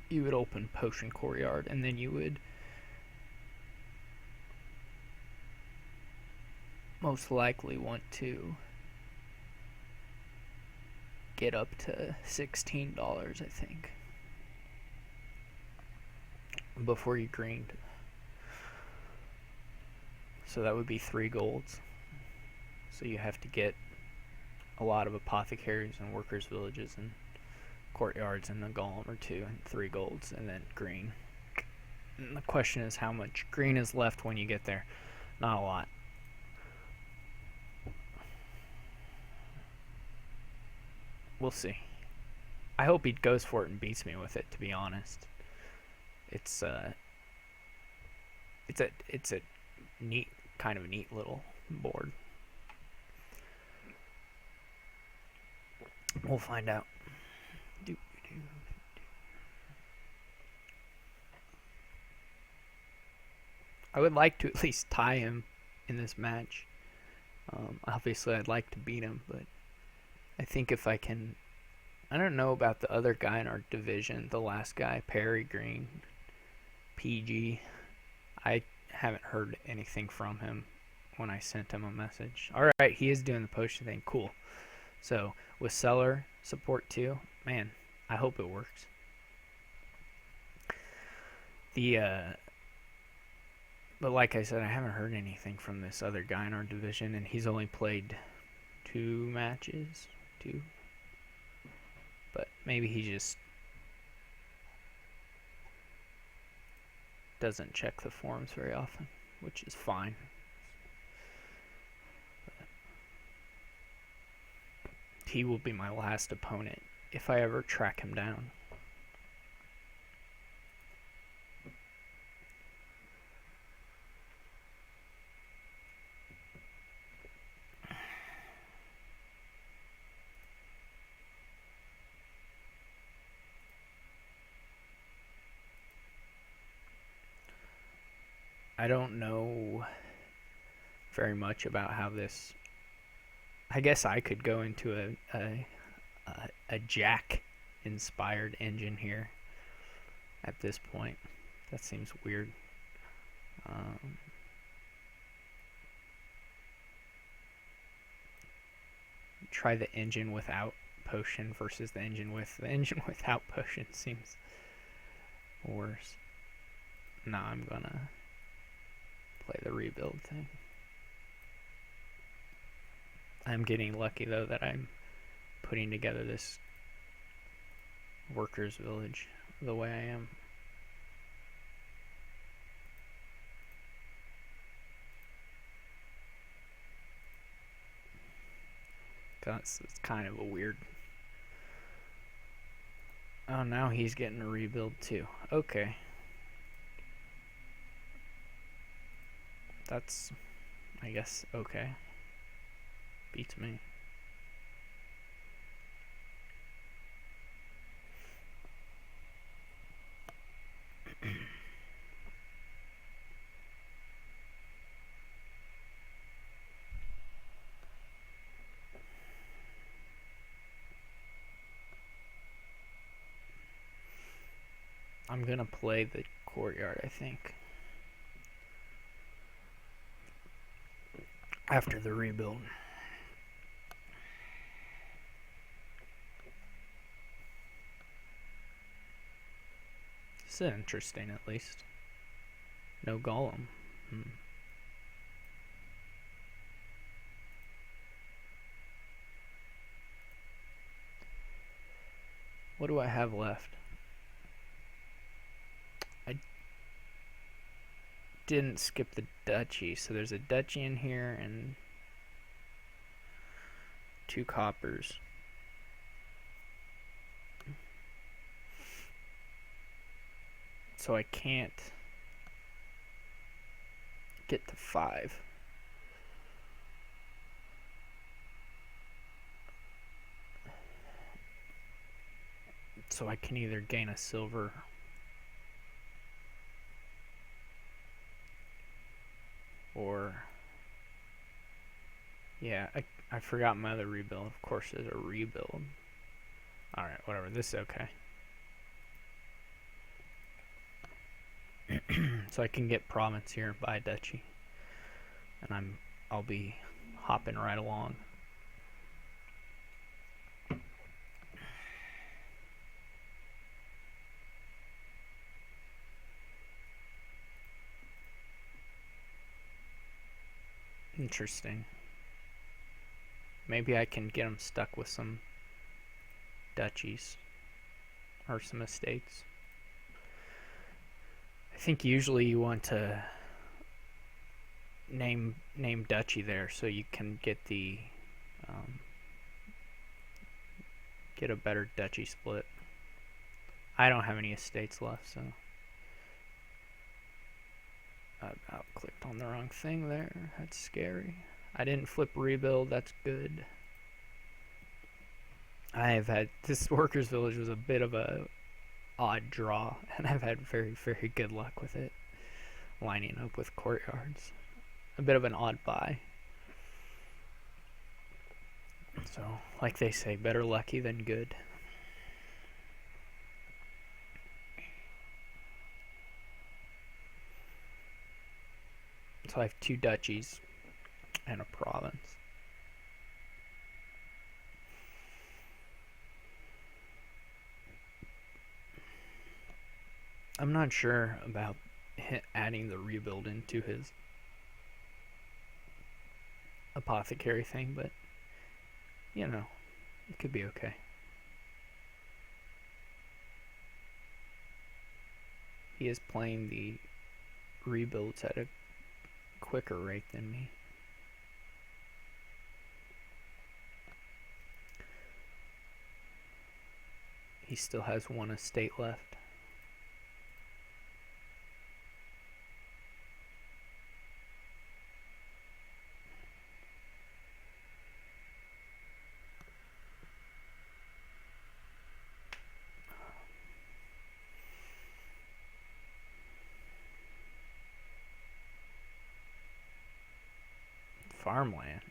You would open Potion Courtyard, and then you would most likely want to get up to $16, I think, before you greened. So that would be 3 golds. So you have to get a lot of Apothecaries and Workers' Villages and Courtyards and a Golem or 2 and 3 golds, and then green. And the question is how much green is left when you get there. Not a lot. We'll see. I hope he goes for it and beats me with it, to be honest. It's a neat, kind of a neat little board. We'll find out. I would like to at least tie him in this match. Obviously, I'd like to beat him, but I think if I can... I don't know about the other guy in our division, the last guy, Perry Green, PG. I haven't heard anything from him when I sent him a message. Alright, he is doing the potion thing. Cool. So, with seller support too, man, I hope it works. But like I said, I haven't heard anything from this other guy in our division, and he's only played 2 matches. 2. But maybe he just doesn't check the forums very often, which is fine. He will be my last opponent if I ever track him down. I don't know very much about how this... I guess I could go into a Jack-inspired engine here at this point. That seems weird. Try the engine without potion versus the engine with. The engine without potion seems worse. Nah, I'm gonna play the rebuild thing. I'm getting lucky though that I'm putting together this Workers' Village the way I am. It's kind of a weird... Oh, now he's getting a rebuild too. Okay. That's, I guess, okay. Beats me. I'm gonna play the courtyard, I think, after the rebuild. This is interesting, at least. No golem. What do I have left? I didn't skip the duchy, so there's a duchy in here and 2 coppers. So I can't get to 5. So I can either gain a silver or... Yeah, I forgot my other rebuild. Of course there's a rebuild. Alright, whatever. This is okay. So I can get province here and buy a duchy. And I'll be hopping right along. Interesting. Maybe I can get them stuck with some duchies or some estates. I think usually you want to name duchy there so you can get the get a better duchy split. I don't have any estates left, so I clicked on the wrong thing there. That's scary. I didn't flip rebuild. That's good. I have had this workers village was a bit of a odd draw, and I've had very, very good luck with it, lining up with courtyards. A bit of an odd buy. So, like they say, better lucky than good. So I have 2 duchies and a province. I'm not sure about adding the rebuild into his apothecary thing, but you know, it could be okay. He is playing the rebuilds at a quicker rate than me. He still has 1 estate left. Farmland.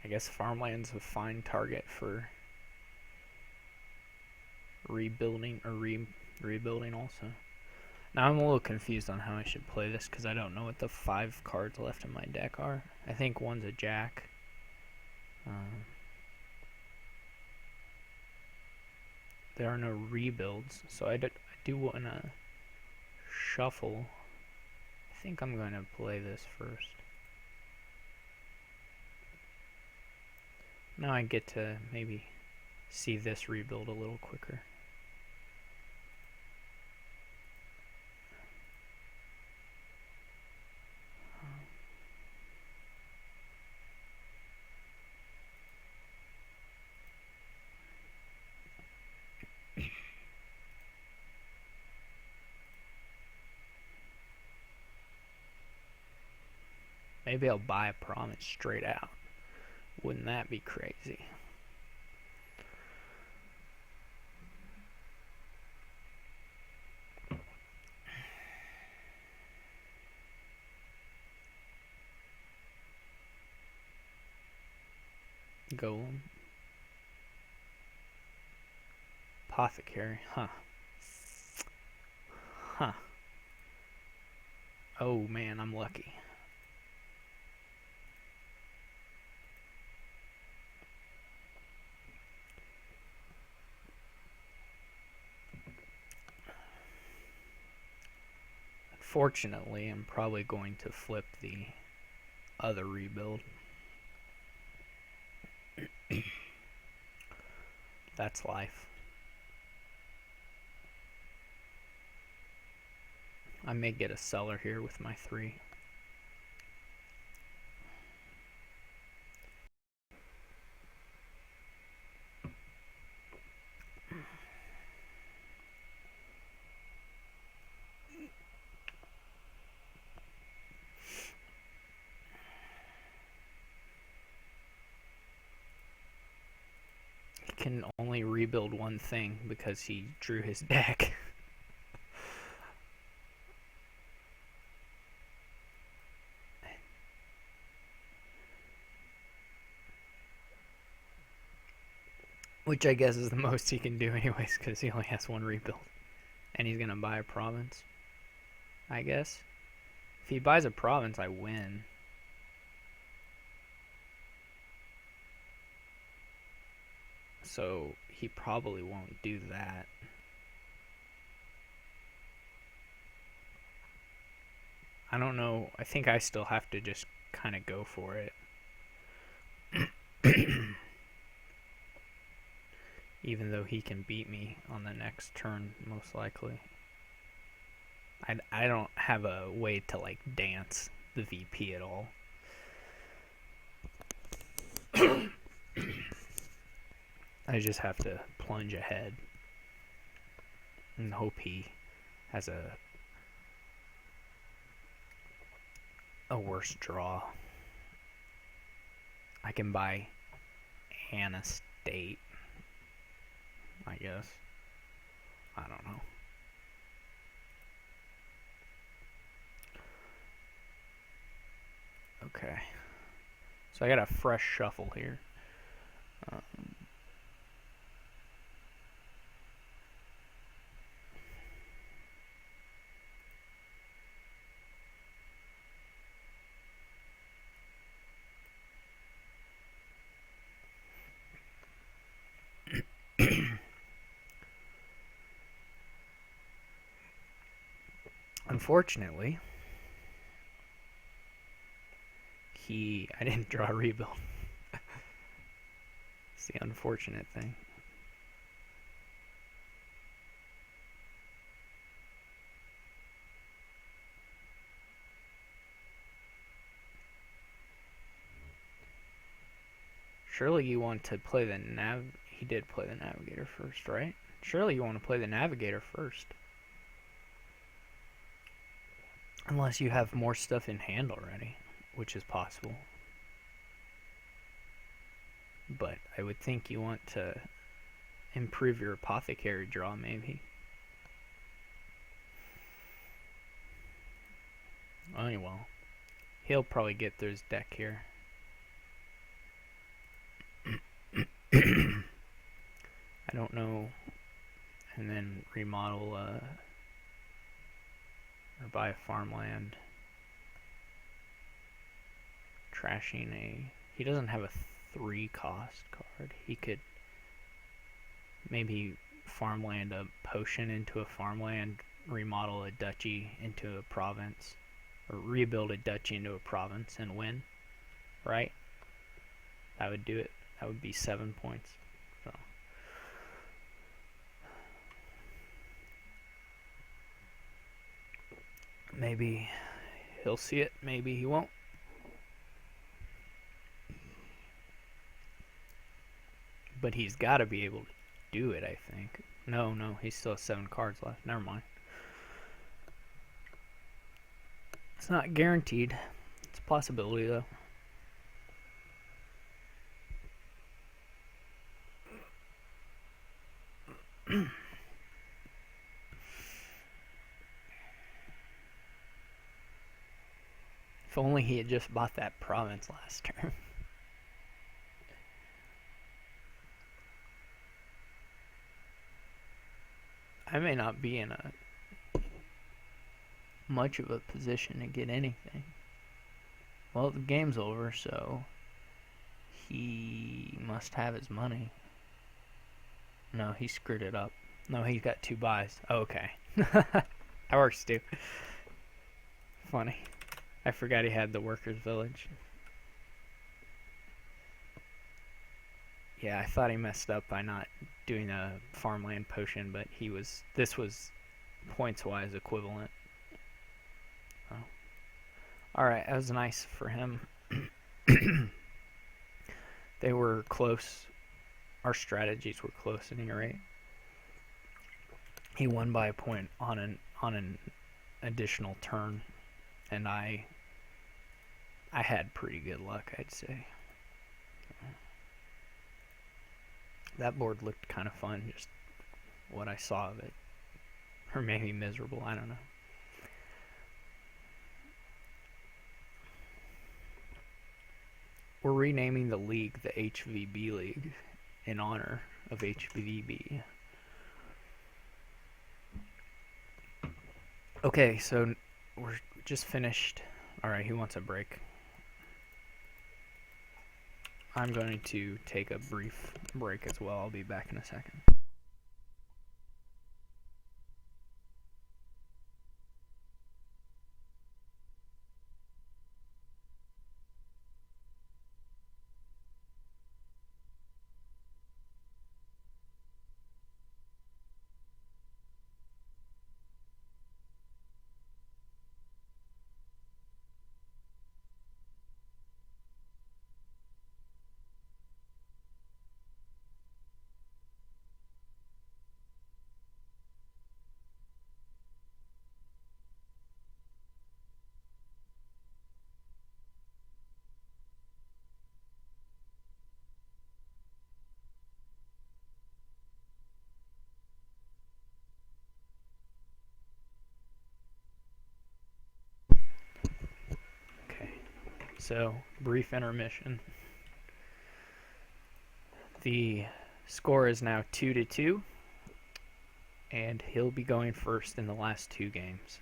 I guess farmland's a fine target for rebuilding or rebuilding also. Now I'm a little confused on how I should play this because I don't know what the 5 cards left in my deck are. I think one's a jack. There are no rebuilds, so I do want to shuffle. I think I'm going to play this first. Now I get to maybe see this rebuild a little quicker. Maybe I'll buy a province straight out. Wouldn't that be crazy? Golem. Apothecary, huh. Huh. Oh man, I'm lucky. Unfortunately, I'm probably going to flip the other rebuild. That's life. I may get a seller here with my 3. can only rebuild one thing because he drew his deck. Which I guess is the most he can do anyways, because he only has one rebuild. And he's going to buy a province, I guess. If he buys a province, I win. So he probably won't do that. I don't know. I think I still have to just kind of go for it. Even though he can beat me on the next turn, most likely. I don't have a way to, like, dance the VP at all. I just have to plunge ahead and hope he has a worse draw. I can buy Anna State, I guess. I don't know. Okay. So I got a fresh shuffle here. Unfortunately, I didn't draw a rebuild. It's the unfortunate thing. Surely you want to play the he did play the navigator first, right? Surely you want to play the navigator first. Unless you have more stuff in hand already, which is possible. But I would think you want to improve your apothecary draw, maybe. Oh, well. He'll probably get through his deck here. I don't know. And then remodel or buy a farmland. Trashing he doesn't have a 3 cost card. He could maybe farmland a potion into a farmland, remodel a duchy into a province, or rebuild a duchy into a province and win, right? That would do it. That would be 7 points. So maybe he'll see it, maybe he won't. But he's got to be able to do it, I think. No, he still has 7 cards left. Never mind. It's not guaranteed. It's a possibility, though. If only he had just bought that province last turn. I may not be in much of a position to get anything. Well, the game's over, so he must have his money. No, he screwed it up. No, he's got 2 buys. Oh, okay. That works too. Funny. I forgot he had the workers' village. Yeah, I thought he messed up by not doing a farmland potion, but this was points-wise equivalent. Oh. Alright, that was nice for him. They were close. Our strategies were close at any rate. He won by a point on an additional turn, and I had pretty good luck, I'd say. That board looked kind of fun, just what I saw of it. Or maybe miserable, I don't know. We're renaming the league the HVB League in honor of HVB. Okay, so we're just finished. Alright, who wants a break? I'm going to take a brief break as well. I'll be back in a second. So, brief intermission. The score is now 2-2, and he'll be going first in the last 2 games.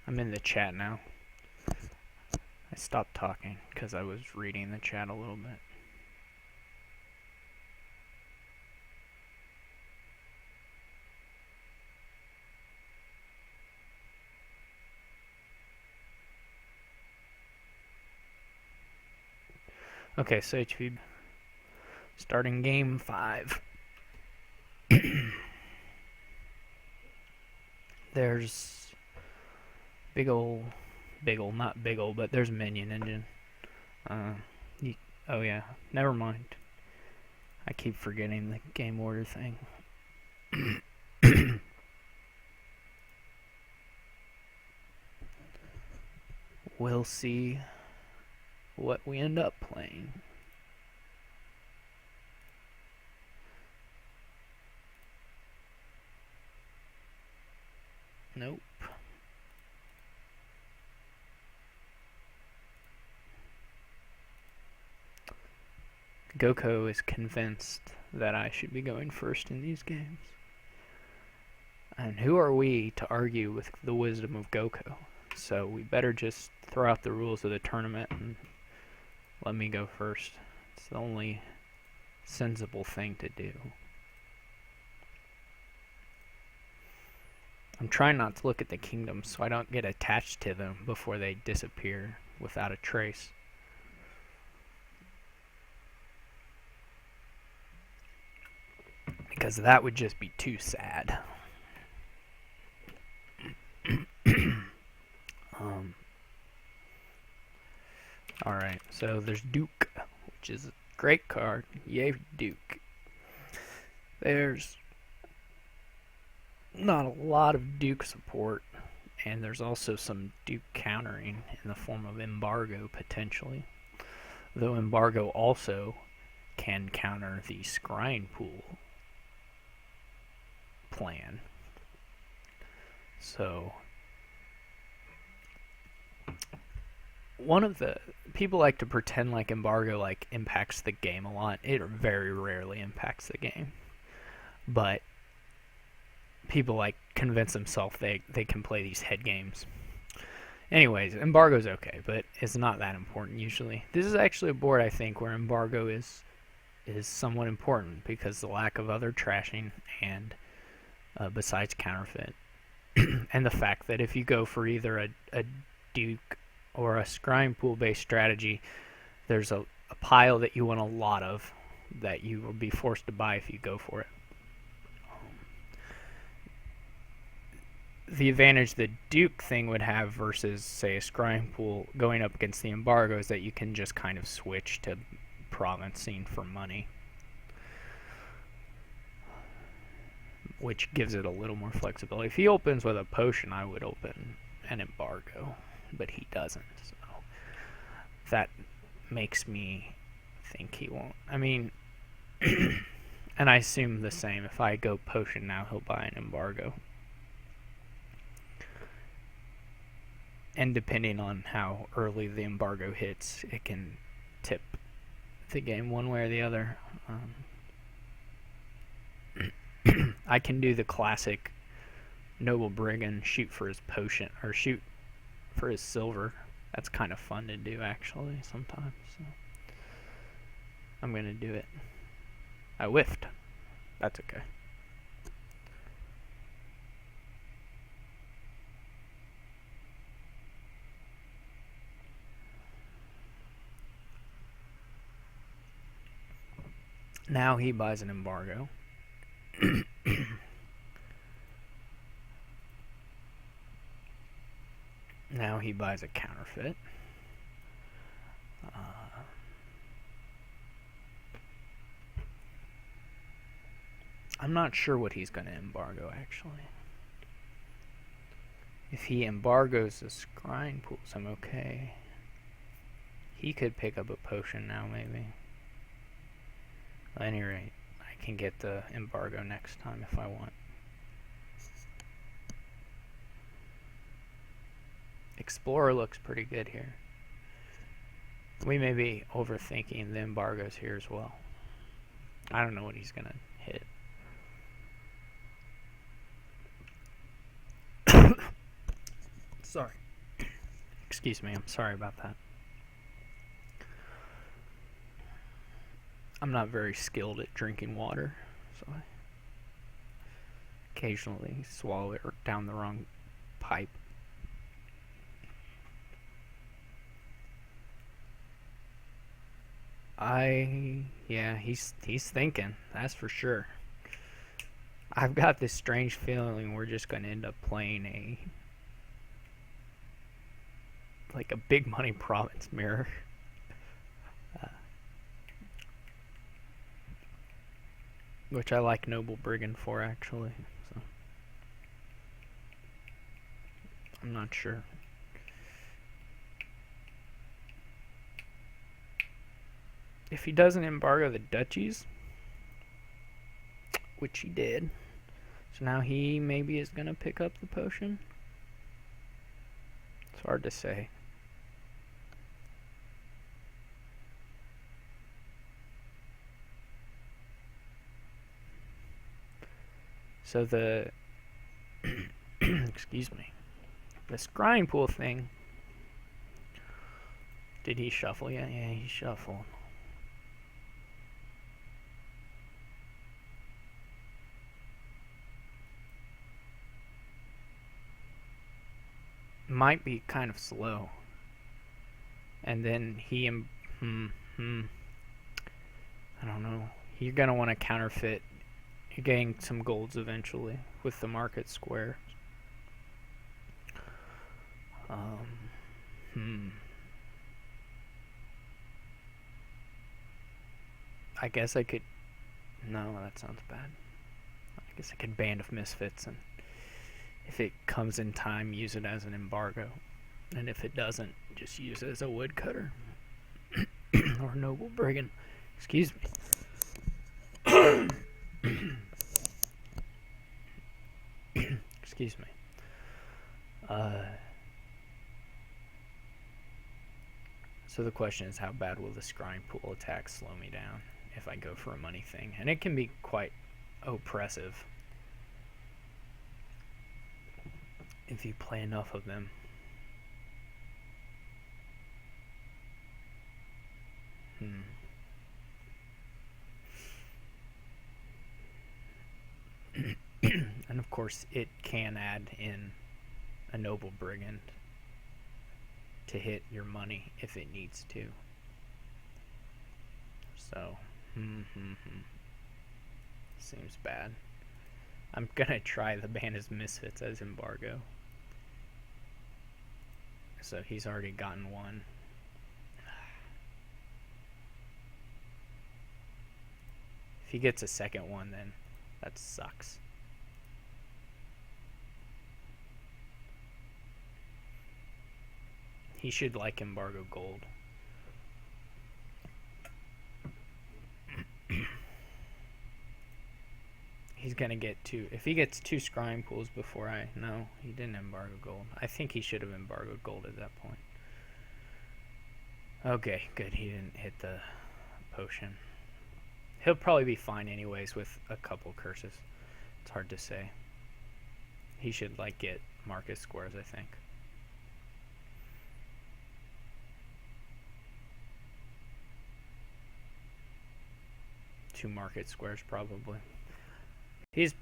I'm in the chat now. I stopped talking because I was reading the chat a little bit. Okay, so HV starting game 5. There's not big ol', but there's Minion Engine. Oh yeah, never mind. I keep forgetting the game order thing. We'll see what we end up playing. Nope. Goko is convinced that I should be going first in these games. And who are we to argue with the wisdom of Goko? So we better just throw out the rules of the tournament and let me go first. It's the only sensible thing to do. I'm trying not to look at the kingdoms so I don't get attached to them before they disappear without a trace. Because that would just be too sad. Alright, so there's Duke, which is a great card. Yay, Duke. There's not a lot of Duke support, and there's also some Duke countering in the form of Embargo, potentially. Though Embargo also can counter the Scrying Pool plan. So, one of the people like to pretend like Embargo like impacts the game a lot. It very rarely impacts the game, but people like convince themselves they can play these head games. Anyways, Embargo's okay, but it's not that important usually. This is actually a board I think where Embargo is somewhat important because the lack of other trashing and besides counterfeit, and the fact that if you go for either a Duke or a Scrying Pool based strategy, there's a pile that you want a lot of that you will be forced to buy if you go for it. The advantage the Duke thing would have versus, say, a Scrying Pool going up against the Embargo is that you can just kind of switch to provincing for money, which gives it a little more flexibility. If he opens with a potion, I would open an Embargo, but he doesn't, so that makes me think he won't. I mean, and I assume the same. If I go potion now, he'll buy an Embargo. And depending on how early the Embargo hits, it can tip the game one way or the other. I can do the classic Noble Brigand, shoot for his potion, or shoot for his silver. That's kind of fun to do, actually, sometimes. So I'm going to do it. I whiffed. That's okay. Now he buys an Embargo. Now he buys a counterfeit. I'm not sure what he's going to embargo, actually. If he embargoes the Scrying Pools, I'm okay. He could pick up a potion now, maybe. At any rate, I can get the embargo next time if I want. Explorer looks pretty good here. We may be overthinking the embargoes here as well. I don't know what he's going to hit. Sorry. Excuse me, I'm sorry about that. I'm not very skilled at drinking water, so I occasionally swallow it or down the wrong pipe. Yeah, he's thinking, that's for sure. I've got this strange feeling we're just going to end up playing like a big money province mirror. Which I like Noble Brigand for, actually. So I'm not sure. If he doesn't embargo the duchies, which he did, so now he maybe is going to pick up the potion. It's hard to say. So the excuse me, the Scrying Pool thing. Did he shuffle yet? Yeah, he shuffled. might be kind of slow. And then he, I don't know. You're gonna want to counterfeit. You're getting some golds eventually with the market square. I guess I could. No, that sounds bad. I guess I could Band of Misfits, and if it comes in time, use it as an embargo. And if it doesn't, just use it as a woodcutter. Or Noble Brigand. Excuse me. Excuse me. So the question is, how bad will the scrying pool attack slow me down if I go for a money thing? And it can be quite oppressive if you play enough of them. And of course, it can add in a Noble Brigand to hit your money if it needs to. So, seems bad. I'm gonna try the Band of Misfits as embargo. So he's already gotten one. If he gets a second one, then that sucks. He should like embargo gold. He's gonna get two. If he gets two scrying pools before I... No, he didn't embargo gold. I think he should have embargoed gold at that point. Okay, good. He didn't hit the potion. He'll probably be fine anyways with a couple curses. It's hard to say. He should like get market squares, I think. Two market squares probably. His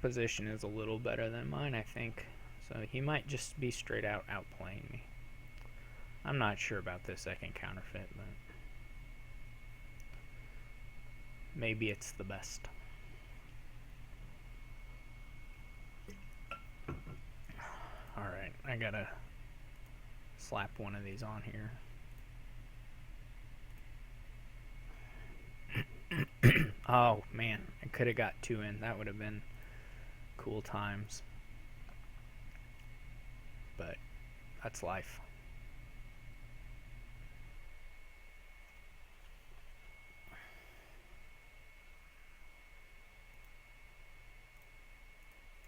position is a little better than mine, I think. So he might just be straight out outplaying me. I'm not sure about this second counterfeit, but maybe it's the best. Alright, I gotta slap one of these on here. Oh man, I could have got two in. That would have been cool times. But that's life.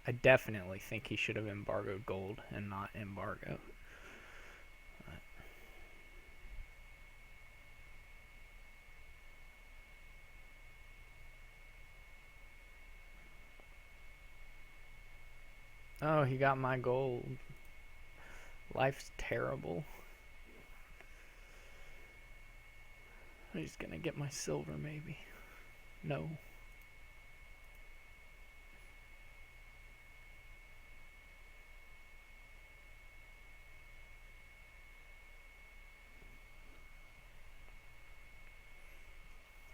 I definitely think he should have embargoed gold and not embargo. Oh, he got my gold. Life's terrible. He's gonna get my silver, maybe. No.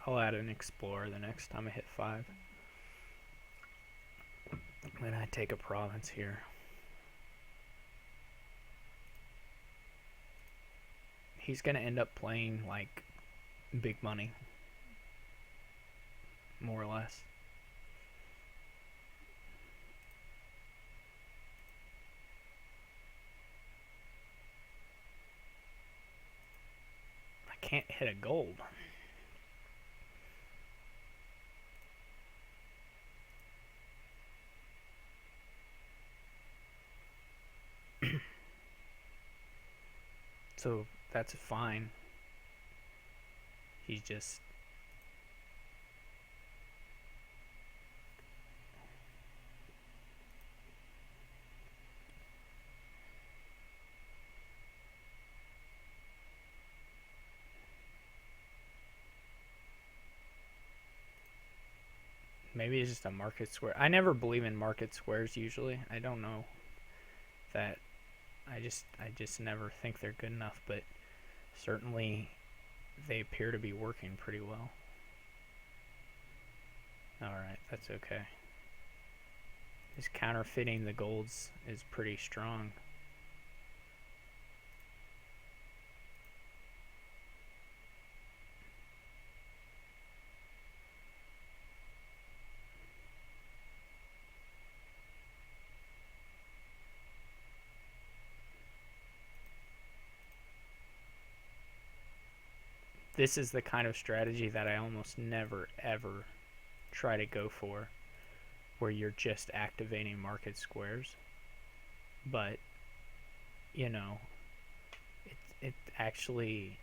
I'll add an explorer the next time I hit 5. Then I take a province here. He's gonna end up playing like big money, more or less. I can't hit a gold. So that's fine. He's just... Maybe it's just a market square. I never believe in market squares usually. I don't know that I just never think they're good enough, but certainly they appear to be working pretty well. Alright, that's okay. His counterfeiting the golds is pretty strong. This is the kind of strategy that I almost never ever try to go for, where you're just activating market squares. But, you know, it actually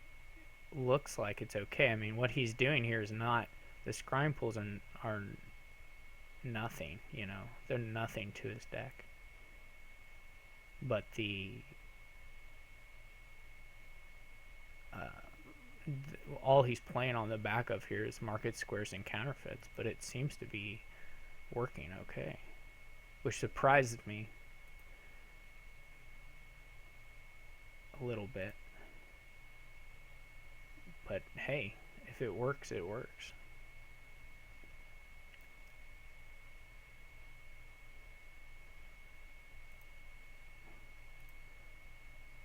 looks like it's okay. I mean, what he's doing here is not, the scrying pools are nothing, you know, they're nothing to his deck. But all he's playing on the back of here is market squares and counterfeits, but it seems to be working okay, which surprised me a little bit. But hey, if it works, it works.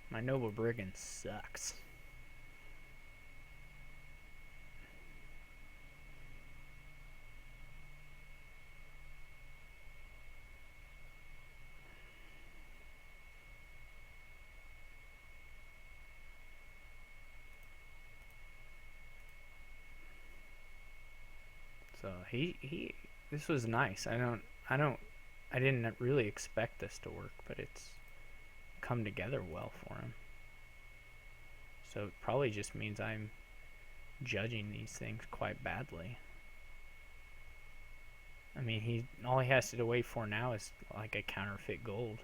My Noble Brigand sucks. So this was nice. I didn't really expect this to work, but it's come together well for him. So it probably just means I'm judging these things quite badly. I mean, all he has to wait for now is like a counterfeit gold.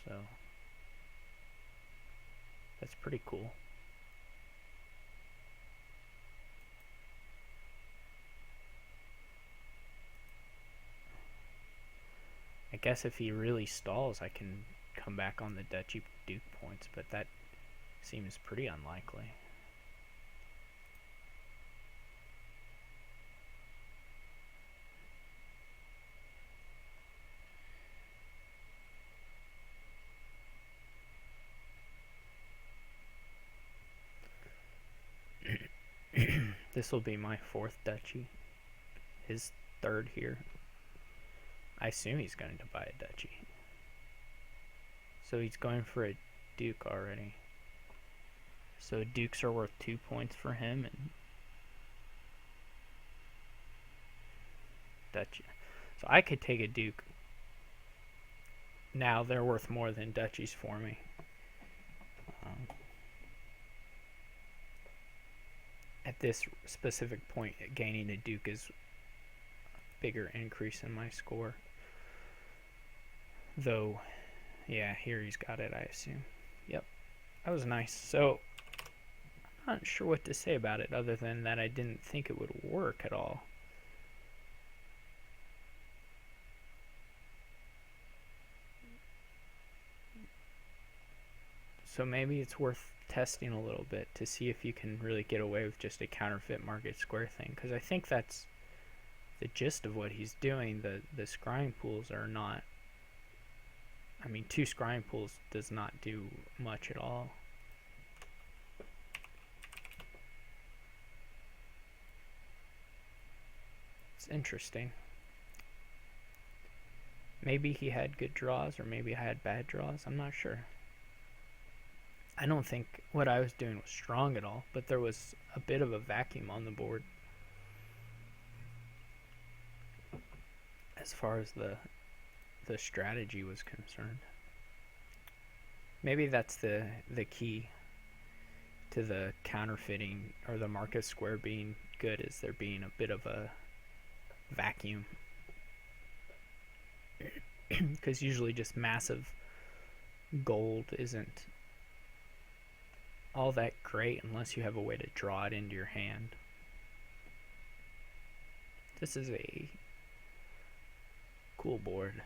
So that's pretty cool. I guess if he really stalls, I can come back on the Duchy Duke points, but that seems pretty unlikely. This will be my 4th duchy. His 3rd here. I assume he's going to buy a duchy. So he's going for a duke already. So dukes are worth 2 points for him, and duchy. So I could take a duke. Now they're worth more than duchies for me. At this specific point, gaining a duke is a bigger increase in my score. Though, yeah, here he's got it, I assume. Yep, that was nice. So, I'm not sure what to say about it other than that I didn't think it would work at all. So maybe it's worth testing a little bit to see if you can really get away with just a counterfeit market square thing, because I think that's the gist of what he's doing. The scrying pools are not, I mean, 2 scrying pools does not do much at all. It's interesting. Maybe he had good draws, or maybe I had bad draws, I'm not sure. I don't think what I was doing was strong at all, but there was a bit of a vacuum on the board as far as the strategy was concerned. Maybe that's the key to the counterfeiting or the market square being good, is there being a bit of a vacuum. Because usually just massive gold isn't all that great unless you have a way to draw it into your hand. This is a cool board.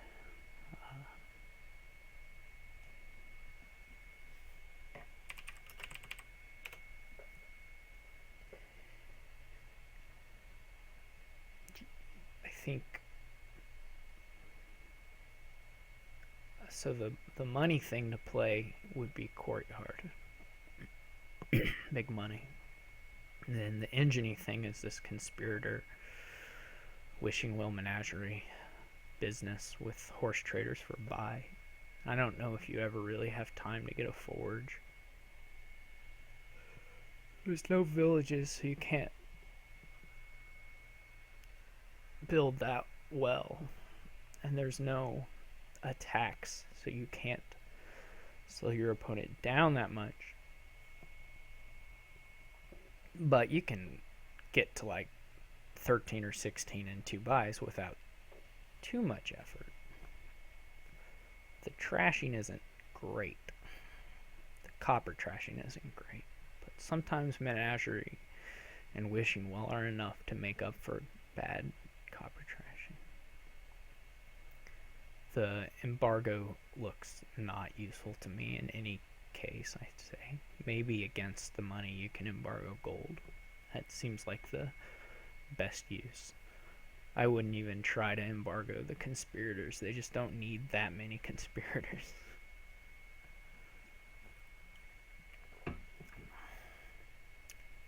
think so. The money thing to play would be Courtyard, big money. And then the engine thing is this Conspirator, Wishing Well Menagerie business with horse traders for buy. I don't know if you ever really have time to get a forge. There's no villages, so you can't build that well. And there's no attacks, so you can't slow your opponent down that much. But you can get to like 13 or 16 in 2 buys without too much effort. The trashing isn't great. The copper trashing isn't great. But sometimes Menagerie and Wishing Well are enough to make up for bad copper trashing. The embargo looks not useful to me in any case, I'd say. Maybe against the money you can embargo gold. That seems like the best use. I wouldn't even try to embargo the Conspirators. They just don't need that many Conspirators.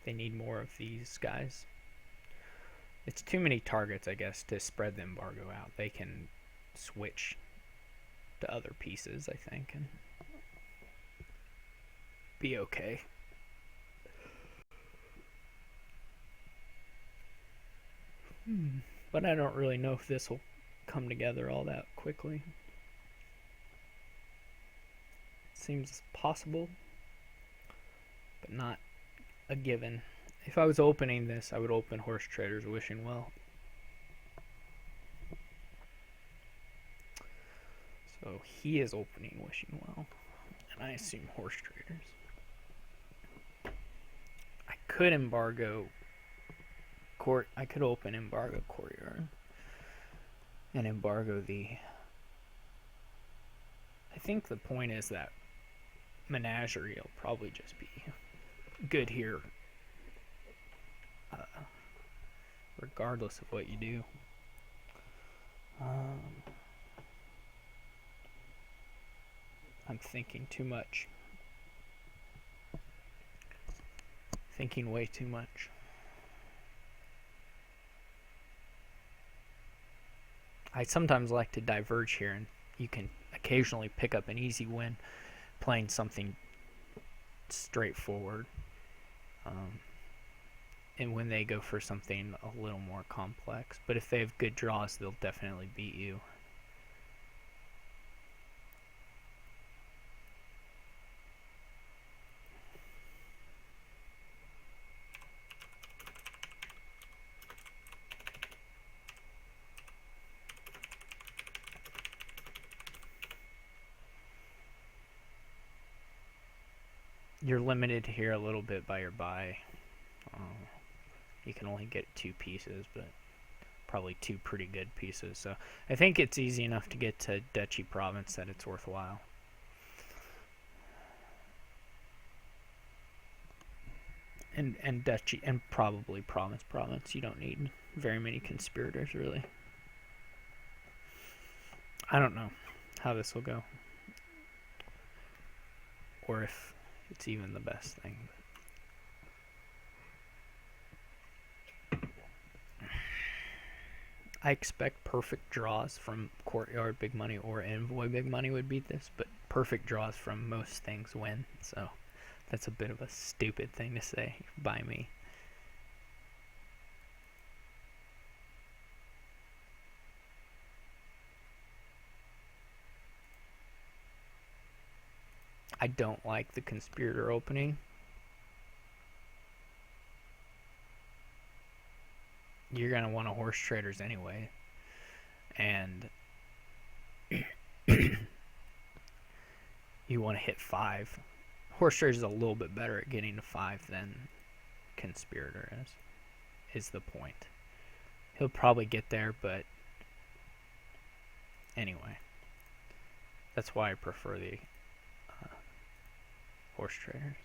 They need more of these guys. It's too many targets, I guess, to spread the embargo out. They can switch to other pieces, I think, and be okay. But I don't really know if this will come together all that quickly. It seems possible, but not a given. If I was opening this, I would open Horse Traders Wishing Well. So he is opening Wishing Well, and I assume Horse Traders. I could embargo I could open embargo Courtyard and embargo the. I think the point is that Menagerie will probably just be good here, regardless of what you do. I'm thinking too much. Thinking way too much. I sometimes like to diverge here, and you can occasionally pick up an easy win playing something straightforward. And when they go for something a little more complex. But if they have good draws, they'll definitely beat you. You're limited here a little bit by your buy. You can only get 2 pieces, but probably 2 pretty good pieces. So I think it's easy enough to get to Duchy Province that it's worthwhile. And Duchy, and probably Province. You don't need very many Conspirators, really. I don't know how this will go, or if it's even the best thing. I expect perfect draws from Courtyard Big Money or Envoy Big Money would beat this, but perfect draws from most things win, so that's a bit of a stupid thing to say by me. I don't like the Conspirator opening. You're going to want a Horse Traders anyway. And you want to hit 5. Horse Traders is a little bit better at getting to 5 than Conspirator is the point. He'll probably get there, but anyway. That's why I prefer the Horse Traders.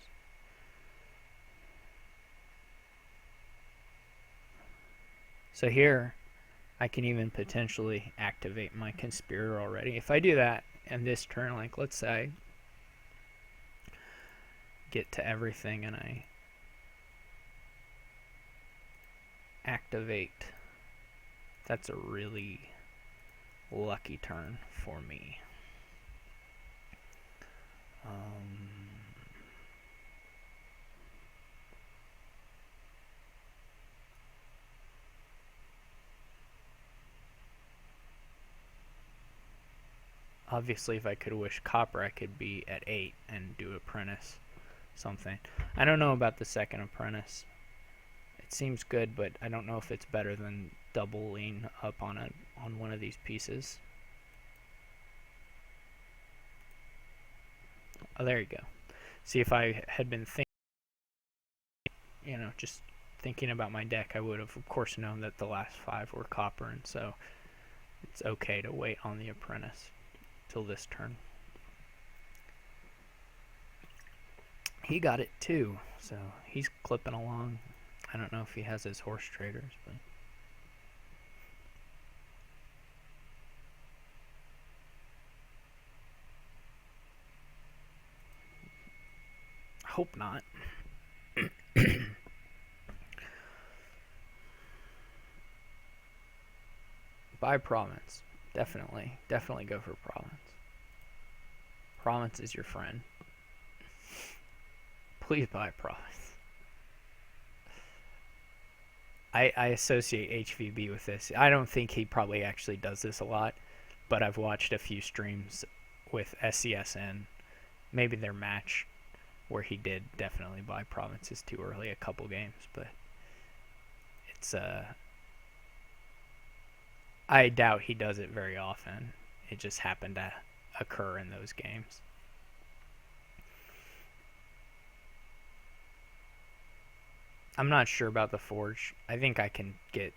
So here, I can even potentially activate my conspirator already. If I do that in this turn, like let's say I get to everything and I activate, that's a really lucky turn for me. Obviously, if I could wish copper, I could be at 8 and do apprentice something. I don't know about the second apprentice. It seems good, but I don't know if it's better than doubling up on one of these pieces. Oh, there you go. See, if I had been thinking, just thinking about my deck, I would have, of course, known that the last 5 were copper, and so it's okay to wait on the apprentice till this turn. He got it too, so he's clipping along. I don't know if he has his horse traders, but I hope not. Buy province. Definitely go for province. Province is your friend. Please buy province. I associate HVB with this. I don't think he probably actually does this a lot, but I've watched a few streams with SCSN, maybe their match, where he did definitely buy provinces too early a couple games, but it's I doubt he does it very often. It just happened to occur in those games. I'm not sure about the forge. I think I can get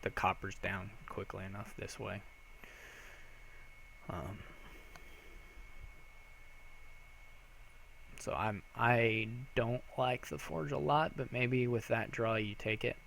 the coppers down quickly enough this way. So I don't like the forge a lot, but maybe with that draw you take it.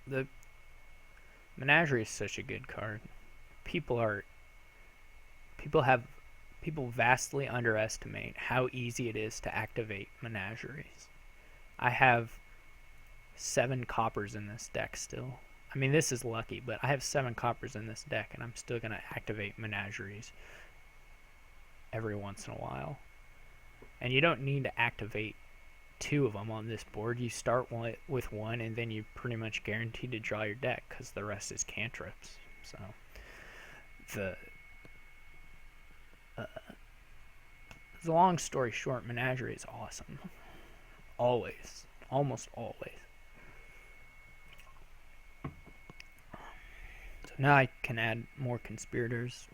The Menagerie is such a good card. People vastly underestimate how easy it is to activate Menageries. I have 7 coppers in this deck still. I mean, this is lucky, but I have 7 coppers in this deck, and I'm still going to activate Menageries every once in a while. And you don't need to activate 2 of them on this board. You start with 1, and then you're pretty much guaranteed to draw your deck, because the rest is cantrips. So, the long story short, Menagerie is awesome. Always. Almost always. So now I can add more conspirators.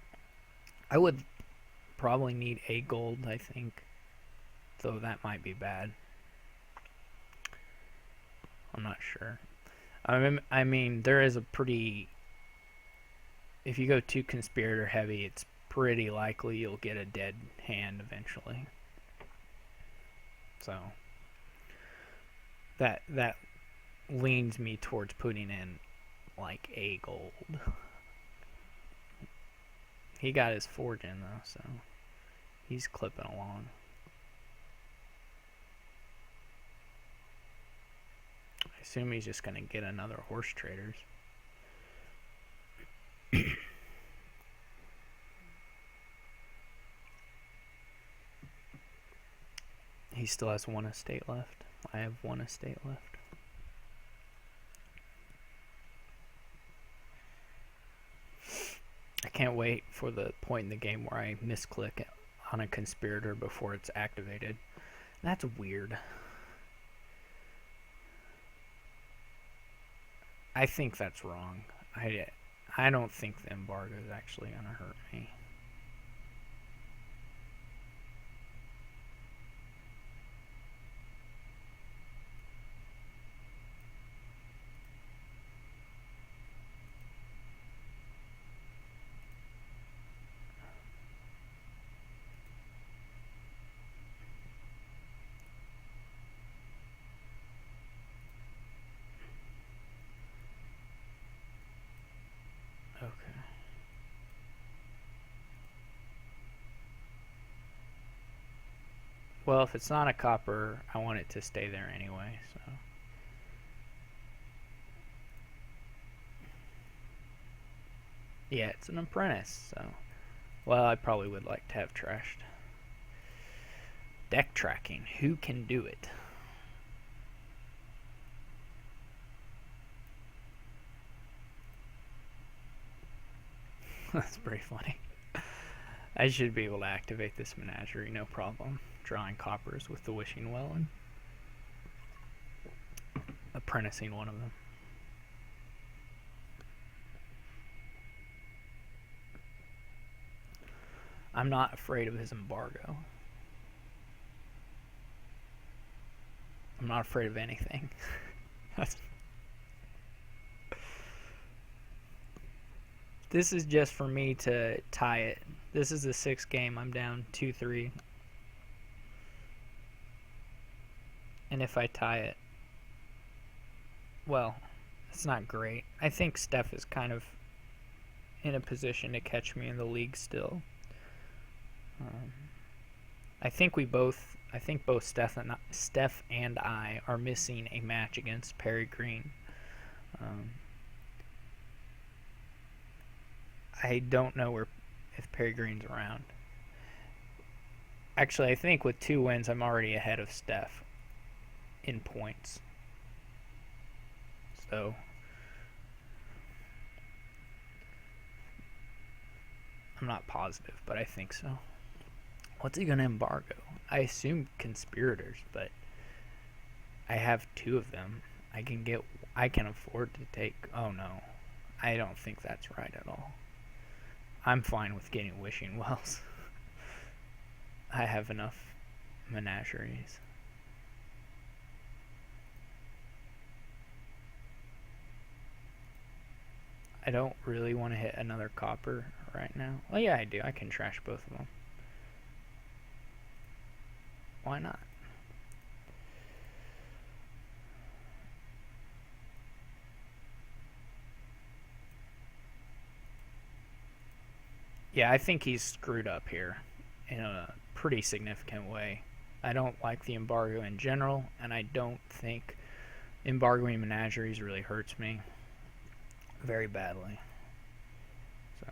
I would probably need a gold, I think. Though that might be bad. I'm not sure. I mean, there is a pretty... If you go too conspirator heavy, it's pretty likely you'll get a dead hand eventually. So that leans me towards putting in like a gold. He got his forge in though, so he's clipping along. I assume he's just going to get another horse traders. He still has 1 estate left. I have 1 estate left. I can't wait for the point in the game where I misclick on a conspirator before it's activated. That's weird. I think that's wrong. I don't think the embargo is actually going to hurt me. Well, if it's not a copper, I want it to stay there anyway, so. Yeah, it's an apprentice, so. Well, I probably would like to have trashed. Deck tracking. Who can do it? That's pretty funny. I should be able to activate this menagerie, no problem. Drawing coppers with the wishing well and apprenticing one of them. I'm not afraid of his embargo. I'm not afraid of anything. This is just for me to tie it. This is the 6th game. I'm down 2-3. And if I tie it, well, it's not great. I think Steph is kind of in a position to catch me in the league still. I think both Steph and I are missing a match against Perry Green. I don't know if Perry Green's around. Actually, I think with 2 wins, I'm already ahead of Steph in points. So I'm not positive, but I think so. What's he gonna embargo? I assume conspirators, but I have 2 of them. I can afford to take. Oh no, I don't think that's right at all. I'm fine with getting wishing wells. I have enough menageries. I don't really want to hit another copper right now. Well, yeah, I do. I can trash both of them. Why not? Yeah, I think he's screwed up here in a pretty significant way. I don't like the embargo in general, and I don't think embargoing menageries really hurts me very badly. So,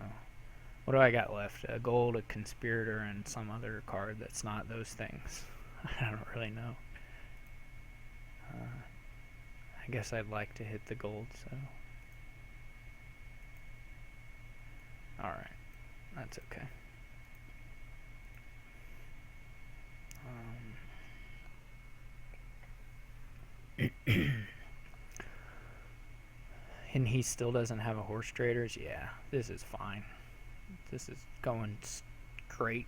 what do I got left? A gold, a conspirator, and some other card that's not those things. I don't really know. I guess I'd like to hit the gold, so. Alright, that's okay. And he still doesn't have a horse traders? Yeah, this is fine. This is going great.